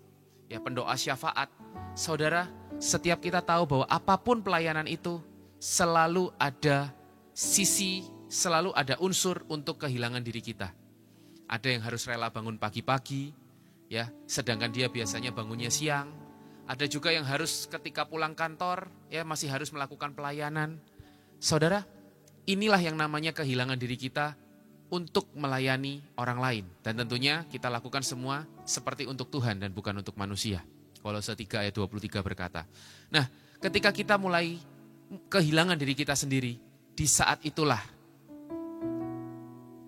[SPEAKER 3] ya pendoa syafaat. Saudara, setiap kita tahu bahwa apapun pelayanan itu selalu ada sisi, selalu ada unsur untuk kehilangan diri kita. Ada yang harus rela bangun pagi-pagi, ya, sedangkan dia biasanya bangunnya siang. Ada juga yang harus ketika pulang kantor, ya masih harus melakukan pelayanan. Saudara, inilah yang namanya kehilangan diri kita untuk melayani orang lain. Dan tentunya kita lakukan semua seperti untuk Tuhan dan bukan untuk manusia. Kolose 3 ayat 23 berkata. Nah, ketika kita mulai kehilangan diri kita sendiri, di saat itulah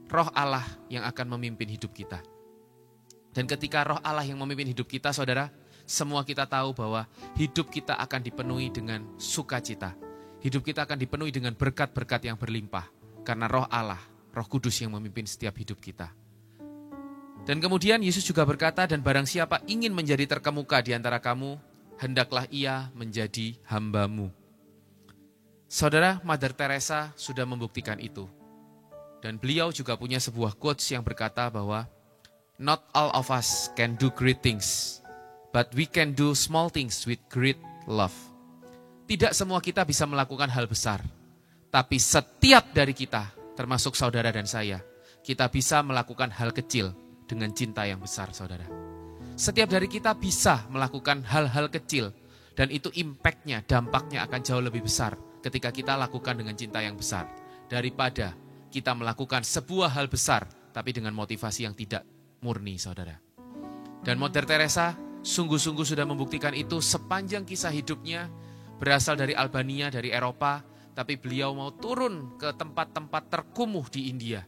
[SPEAKER 3] Roh Allah yang akan memimpin hidup kita. Dan ketika Roh Allah yang memimpin hidup kita, saudara, semua kita tahu bahwa hidup kita akan dipenuhi dengan sukacita. Hidup kita akan dipenuhi dengan berkat-berkat yang berlimpah. Karena Roh Allah, Roh Kudus yang memimpin setiap hidup kita. Dan kemudian Yesus juga berkata, dan barang siapa ingin menjadi terkemuka di antara kamu, hendaklah ia menjadi hambamu. Saudara, Mother Teresa sudah membuktikan itu. Dan beliau juga punya sebuah quotes yang berkata bahwa not all of us can do great things, but we can do small things with great love. Tidak semua kita bisa melakukan hal besar, tapi setiap dari kita, termasuk saudara dan saya, kita bisa melakukan hal kecil dengan cinta yang besar, saudara. Setiap dari kita bisa melakukan hal-hal kecil, dan itu impact-nya, dampaknya akan jauh lebih besar ketika kita lakukan dengan cinta yang besar, daripada kita melakukan sebuah hal besar, tapi dengan motivasi yang tidak murni, saudara. Dan Mother Teresa sungguh-sungguh sudah membuktikan itu sepanjang kisah hidupnya, berasal dari Albania, dari Eropa, tapi beliau mau turun ke tempat-tempat terkumuh di India,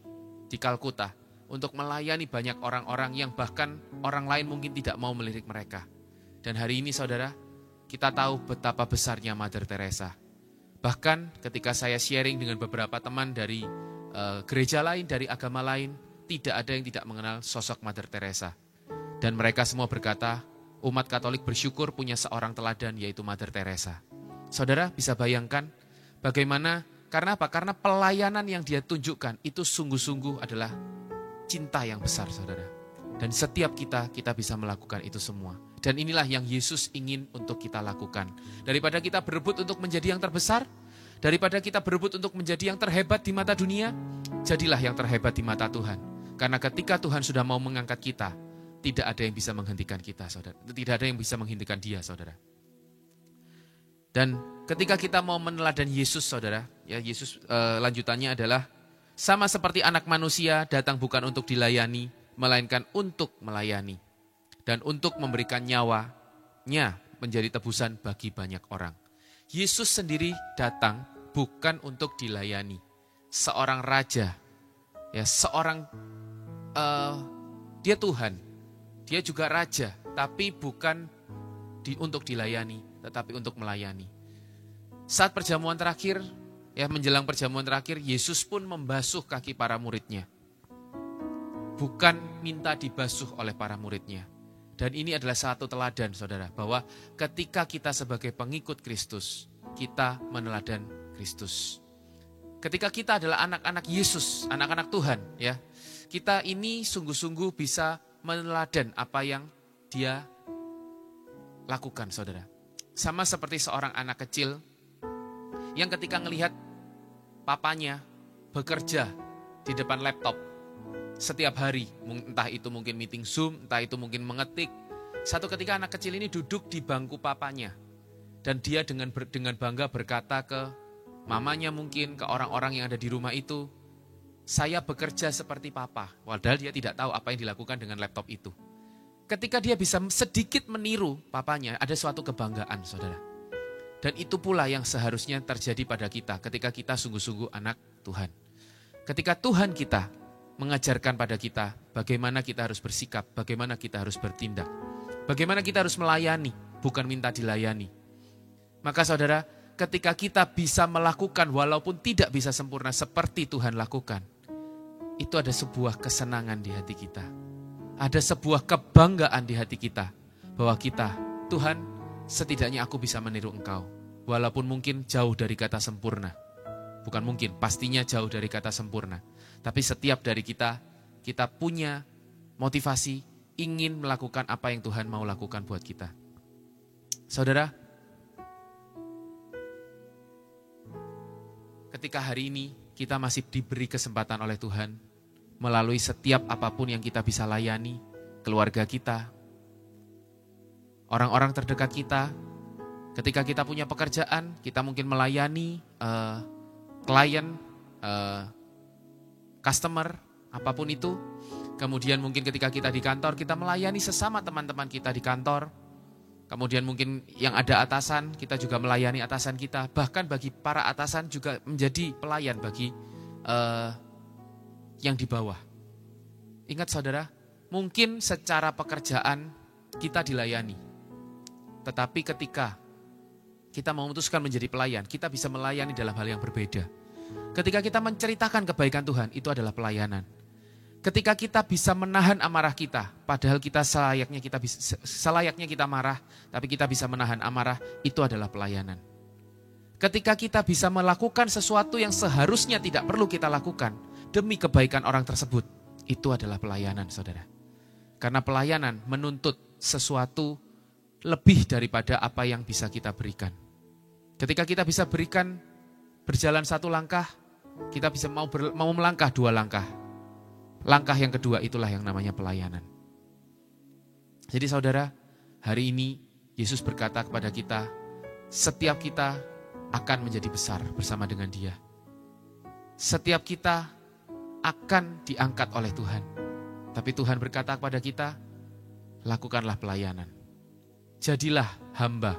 [SPEAKER 3] di Kalkuta, untuk melayani banyak orang-orang yang bahkan orang lain mungkin tidak mau melirik mereka. Dan hari ini, saudara, kita tahu betapa besarnya Mother Teresa. Bahkan ketika saya sharing dengan beberapa teman dari gereja lain, dari agama lain, tidak ada yang tidak mengenal sosok Mother Teresa. Dan mereka semua berkata, umat Katolik bersyukur punya seorang teladan, yaitu Mother Teresa. Saudara bisa bayangkan bagaimana, karena apa? Karena pelayanan yang dia tunjukkan itu sungguh-sungguh adalah cinta yang besar, saudara. Dan setiap kita bisa melakukan itu semua. Dan inilah yang Yesus ingin untuk kita lakukan. Daripada kita berebut untuk menjadi yang terbesar, daripada kita berebut untuk menjadi yang terhebat di mata dunia, jadilah yang terhebat di mata Tuhan. Karena ketika Tuhan sudah mau mengangkat kita, tidak ada yang bisa menghentikan kita, saudara. Tidak ada yang bisa menghentikan dia, saudara. Dan ketika kita mau meneladani Yesus, saudara, ya Yesus lanjutannya adalah sama seperti anak manusia datang bukan untuk dilayani, melainkan untuk melayani dan untuk memberikan nyawanya menjadi tebusan bagi banyak orang. Yesus sendiri datang bukan untuk dilayani. Seorang raja, ya seorang dia Tuhan, dia juga raja, tapi bukan untuk dilayani, tetapi untuk melayani. Saat perjamuan terakhir, ya menjelang perjamuan terakhir, Yesus pun membasuh kaki para muridnya. Bukan minta dibasuh oleh para muridnya. Dan ini adalah satu teladan, saudara, bahwa ketika kita sebagai pengikut Kristus, kita meneladan Kristus. Ketika kita adalah anak-anak Yesus, anak-anak Tuhan, ya, kita ini sungguh-sungguh bisa meneladan apa yang dia lakukan, saudara. Sama seperti seorang anak kecil yang ketika melihat papanya bekerja di depan laptop setiap hari, entah itu mungkin meeting Zoom, entah itu mungkin mengetik. Satu ketika anak kecil ini duduk di bangku papanya dan dia dengan bangga berkata ke mamanya mungkin, ke orang-orang yang ada di rumah itu, saya bekerja seperti papa. Padahal dia tidak tahu apa yang dilakukan dengan laptop itu. Ketika dia bisa sedikit meniru papanya, ada suatu kebanggaan, saudara. Dan itu pula yang seharusnya terjadi pada kita ketika kita sungguh-sungguh anak Tuhan. Ketika Tuhan kita mengajarkan pada kita bagaimana kita harus bersikap, bagaimana kita harus bertindak, bagaimana kita harus melayani, bukan minta dilayani. Maka saudara, ketika kita bisa melakukan walaupun tidak bisa sempurna seperti Tuhan lakukan, itu ada sebuah kesenangan di hati kita. Ada sebuah kebanggaan di hati kita bahwa kita, Tuhan, setidaknya aku bisa meniru Engkau. Walaupun mungkin jauh dari kata sempurna. Bukan mungkin, pastinya jauh dari kata sempurna. Tapi setiap dari kita punya motivasi ingin melakukan apa yang Tuhan mau lakukan buat kita. Saudara, ketika hari ini kita masih diberi kesempatan oleh Tuhan melalui setiap apapun yang kita bisa layani, keluarga kita, orang-orang terdekat kita, ketika kita punya pekerjaan, kita mungkin melayani klien, customer, apapun itu. Kemudian mungkin ketika kita di kantor, kita melayani sesama teman-teman kita di kantor. Kemudian mungkin yang ada atasan, kita juga melayani atasan kita. Bahkan bagi para atasan juga menjadi pelayan bagi yang di bawah. Ingat saudara, mungkin secara pekerjaan kita dilayani. Tetapi ketika kita memutuskan menjadi pelayan, kita bisa melayani dalam hal yang berbeda. Ketika kita menceritakan kebaikan Tuhan, itu adalah pelayanan. Ketika kita bisa menahan amarah kita, padahal kita selayaknya kita marah, tapi kita bisa menahan amarah, itu adalah pelayanan. Ketika kita bisa melakukan sesuatu yang seharusnya tidak perlu kita lakukan demi kebaikan orang tersebut, itu adalah pelayanan, saudara. Karena pelayanan menuntut sesuatu lebih daripada apa yang bisa kita berikan. Ketika kita bisa berikan berjalan satu langkah, kita bisa mau melangkah dua langkah. Langkah yang kedua itulah yang namanya pelayanan. Jadi saudara, hari ini Yesus berkata kepada kita, setiap kita akan menjadi besar bersama dengan Dia. Setiap kita akan diangkat oleh Tuhan. Tapi Tuhan berkata kepada kita, lakukanlah pelayanan. Jadilah hamba.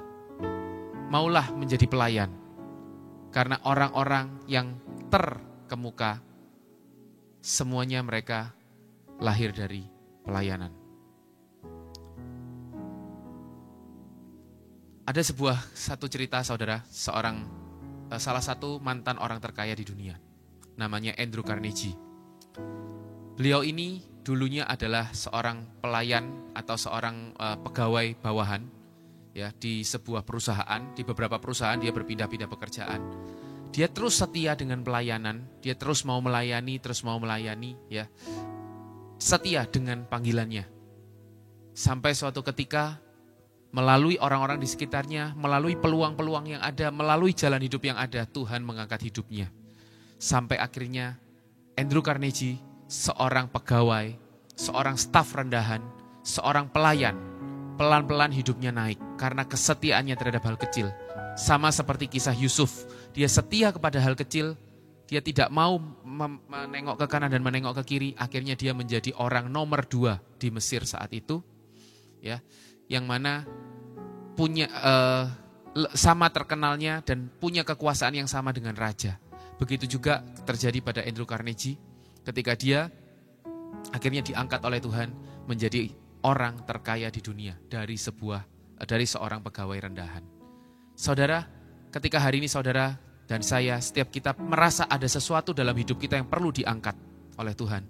[SPEAKER 3] Maulah menjadi pelayan. Karena orang-orang yang terkemuka, semuanya mereka lahir dari pelayanan. Ada satu cerita saudara, salah satu mantan orang terkaya di dunia. Namanya Andrew Carnegie. Beliau ini dulunya adalah seorang pelayan atau seorang pegawai bawahan ya di sebuah perusahaan, di beberapa perusahaan dia berpindah-pindah pekerjaan. Dia terus setia dengan pelayanan, dia terus mau melayani ya. Setia dengan panggilannya. Sampai suatu ketika melalui orang-orang di sekitarnya, melalui peluang-peluang yang ada, melalui jalan hidup yang ada, Tuhan mengangkat hidupnya. Sampai akhirnya Andrew Carnegie, seorang pegawai, seorang staf rendahan, seorang pelayan, pelan-pelan hidupnya naik karena kesetiaannya terhadap hal kecil. Sama seperti kisah Yusuf, dia setia kepada hal kecil, dia tidak mau menengok ke kanan dan menengok ke kiri, akhirnya dia menjadi orang nomor 2 di Mesir saat itu, ya, yang mana punya sama terkenalnya dan punya kekuasaan yang sama dengan raja. Begitu juga terjadi pada Andrew Carnegie ketika dia akhirnya diangkat oleh Tuhan menjadi orang terkaya di dunia dari seorang pegawai rendahan. Saudara, ketika hari ini saudara dan saya, setiap kita merasa ada sesuatu dalam hidup kita yang perlu diangkat oleh Tuhan,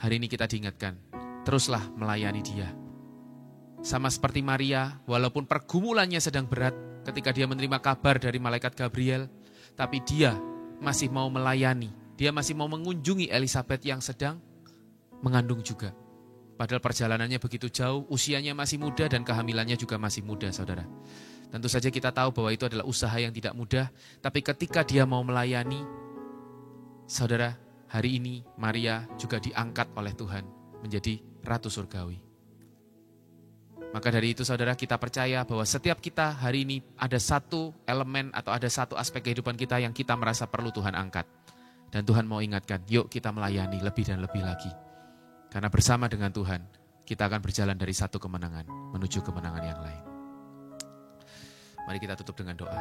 [SPEAKER 3] hari ini kita diingatkan, teruslah melayani Dia. Sama seperti Maria, walaupun pergumulannya sedang berat ketika dia menerima kabar dari malaikat Gabriel, tapi dia masih mau melayani, dia masih mau mengunjungi Elizabeth yang sedang mengandung juga. Padahal perjalanannya begitu jauh, usianya masih muda dan kehamilannya juga masih muda, saudara. Tentu saja kita tahu bahwa itu adalah usaha yang tidak mudah, tapi ketika dia mau melayani, saudara, hari ini Maria juga diangkat oleh Tuhan menjadi Ratu Surgawi. Maka dari itu saudara, kita percaya bahwa setiap kita hari ini ada satu elemen atau ada satu aspek kehidupan kita yang kita merasa perlu Tuhan angkat. Dan Tuhan mau ingatkan, yuk kita melayani lebih dan lebih lagi. Karena bersama dengan Tuhan, kita akan berjalan dari satu kemenangan menuju kemenangan yang lain. Mari kita tutup dengan doa.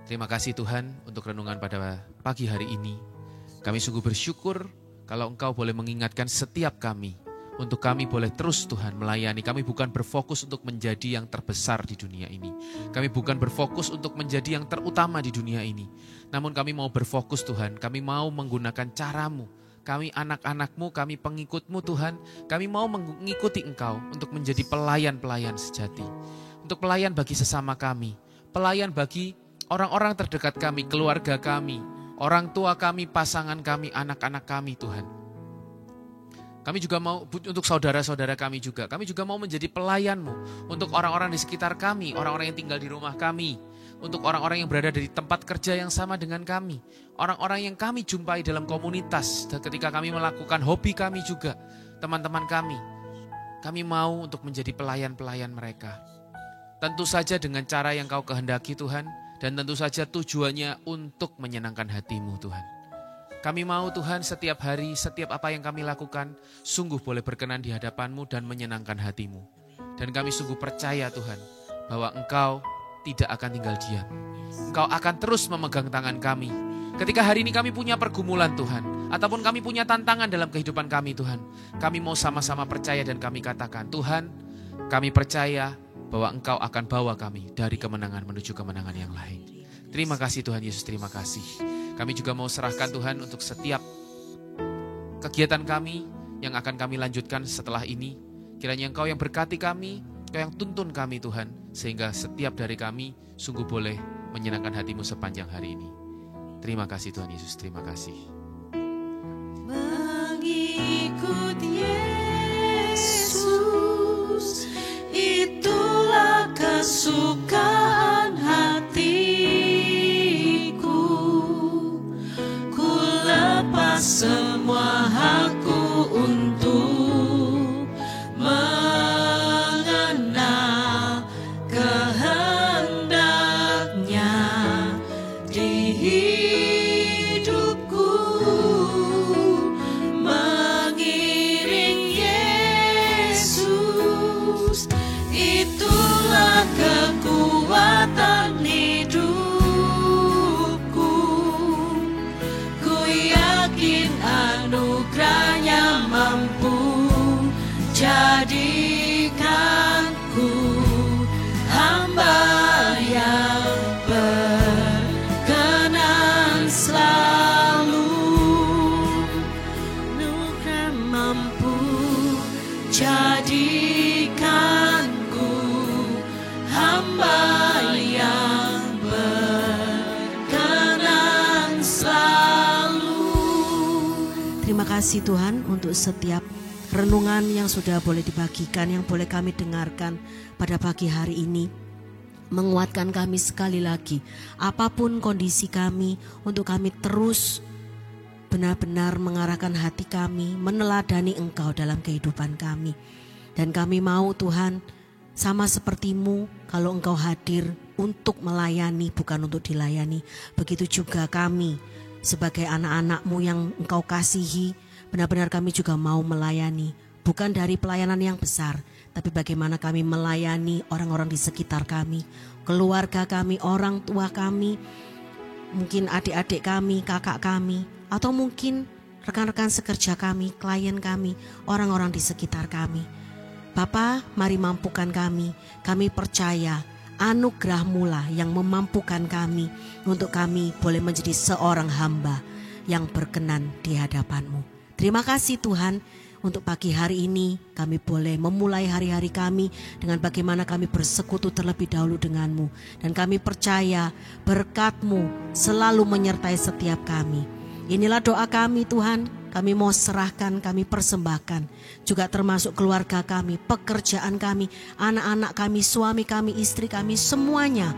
[SPEAKER 3] Terima kasih Tuhan untuk renungan pada pagi hari ini. Kami sungguh bersyukur kalau Engkau boleh mengingatkan setiap kami. Untuk kami boleh terus Tuhan melayani. Kami bukan berfokus untuk menjadi yang terbesar di dunia ini. Kami bukan berfokus untuk menjadi yang terutama di dunia ini. Namun kami mau berfokus Tuhan. Kami mau menggunakan cara-Mu. Kami anak-anak-Mu, kami pengikut-Mu Tuhan. Kami mau mengikuti Engkau untuk menjadi pelayan-pelayan sejati. Untuk pelayan bagi sesama kami, pelayan bagi orang-orang terdekat kami, keluarga kami, orang tua kami, pasangan kami, anak-anak kami Tuhan. Kami juga mau untuk saudara-saudara kami juga mau menjadi pelayan-Mu untuk orang-orang di sekitar kami, orang-orang yang tinggal di rumah kami, untuk orang-orang yang berada di tempat kerja yang sama dengan kami, orang-orang yang kami jumpai dalam komunitas, dan ketika kami melakukan hobi kami juga, teman-teman kami mau untuk menjadi pelayan-pelayan mereka. Tentu saja dengan cara yang Kau kehendaki Tuhan, dan tentu saja tujuannya untuk menyenangkan hati-Mu Tuhan. Kami mau Tuhan setiap hari, setiap apa yang kami lakukan, sungguh boleh berkenan di hadapan-Mu dan menyenangkan hati-Mu. Dan kami sungguh percaya Tuhan, bahwa Engkau tidak akan tinggal diam. Engkau akan terus memegang tangan kami. Ketika hari ini kami punya pergumulan Tuhan, ataupun kami punya tantangan dalam kehidupan kami Tuhan, kami mau sama-sama percaya dan kami katakan, Tuhan, kami percaya bahwa Engkau akan bawa kami dari kemenangan menuju kemenangan yang lain. Terima kasih Tuhan Yesus, terima kasih. Kami juga mau serahkan Tuhan untuk setiap kegiatan kami yang akan kami lanjutkan setelah ini. Kiranya Engkau yang berkati kami, Engkau yang tuntun kami Tuhan, sehingga setiap dari kami sungguh boleh menyenangkan hati-Mu sepanjang hari ini. Terima kasih Tuhan Yesus, terima kasih.
[SPEAKER 2] Mengikut Yesus, itulah kesukaan hatiku. Ku lepas semua hakku untuk mengenal kehendak-Nya di hidupku. Mengiring Yesus, itulah kekuatan hidupku. Ku yakin anugerah-Nya mampu jadikanku hamba yang berkenan selalu. Anugerah mampu jadikanku hamba yang berkenan selalu.
[SPEAKER 1] Terima kasih Tuhan untuk setiap renungan yang sudah boleh dibagikan, yang boleh kami dengarkan pada pagi hari ini. Menguatkan kami sekali lagi, apapun kondisi kami, untuk kami terus benar-benar mengarahkan hati kami, meneladani Engkau dalam kehidupan kami. Dan kami mau Tuhan, sama seperti-Mu, kalau Engkau hadir untuk melayani, bukan untuk dilayani. Begitu juga kami sebagai anak-anak-Mu yang Engkau kasihi, benar-benar kami juga mau melayani. Bukan dari pelayanan yang besar, tapi bagaimana kami melayani orang-orang di sekitar kami, keluarga kami, orang tua kami, mungkin adik-adik kami, kakak kami, atau mungkin rekan-rekan sekerja kami, klien kami, orang-orang di sekitar kami. Bapa, mari mampukan kami. Kami percaya anugerah-Mu lah yang memampukan kami untuk kami boleh menjadi seorang hamba yang berkenan di hadapan-Mu. Terima kasih Tuhan, untuk pagi hari ini kami boleh memulai hari-hari kami dengan bagaimana kami bersekutu terlebih dahulu dengan-Mu. Dan kami percaya berkat-Mu selalu menyertai setiap kami. Inilah doa kami Tuhan, kami mau serahkan, kami persembahkan. Juga termasuk keluarga kami, pekerjaan kami, anak-anak kami, suami kami, istri kami, semuanya.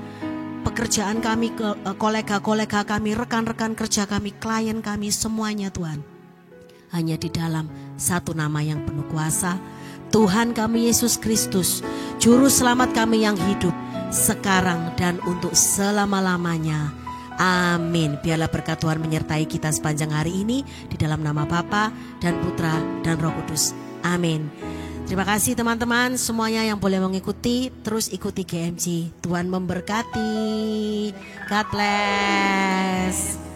[SPEAKER 1] Pekerjaan kami, kolega-kolega kami, rekan-rekan kerja kami, klien kami, semuanya Tuhan. Hanya di dalam satu nama yang penuh kuasa, Tuhan kami Yesus Kristus, Juru Selamat kami yang hidup, sekarang dan untuk selama-lamanya. Amin. Biarlah berkat Tuhan menyertai kita sepanjang hari ini, di dalam nama Bapa dan Putra dan Roh Kudus. Amin. Terima kasih teman-teman semuanya yang boleh mengikuti. Terus ikuti GMG. Tuhan memberkati. God bless.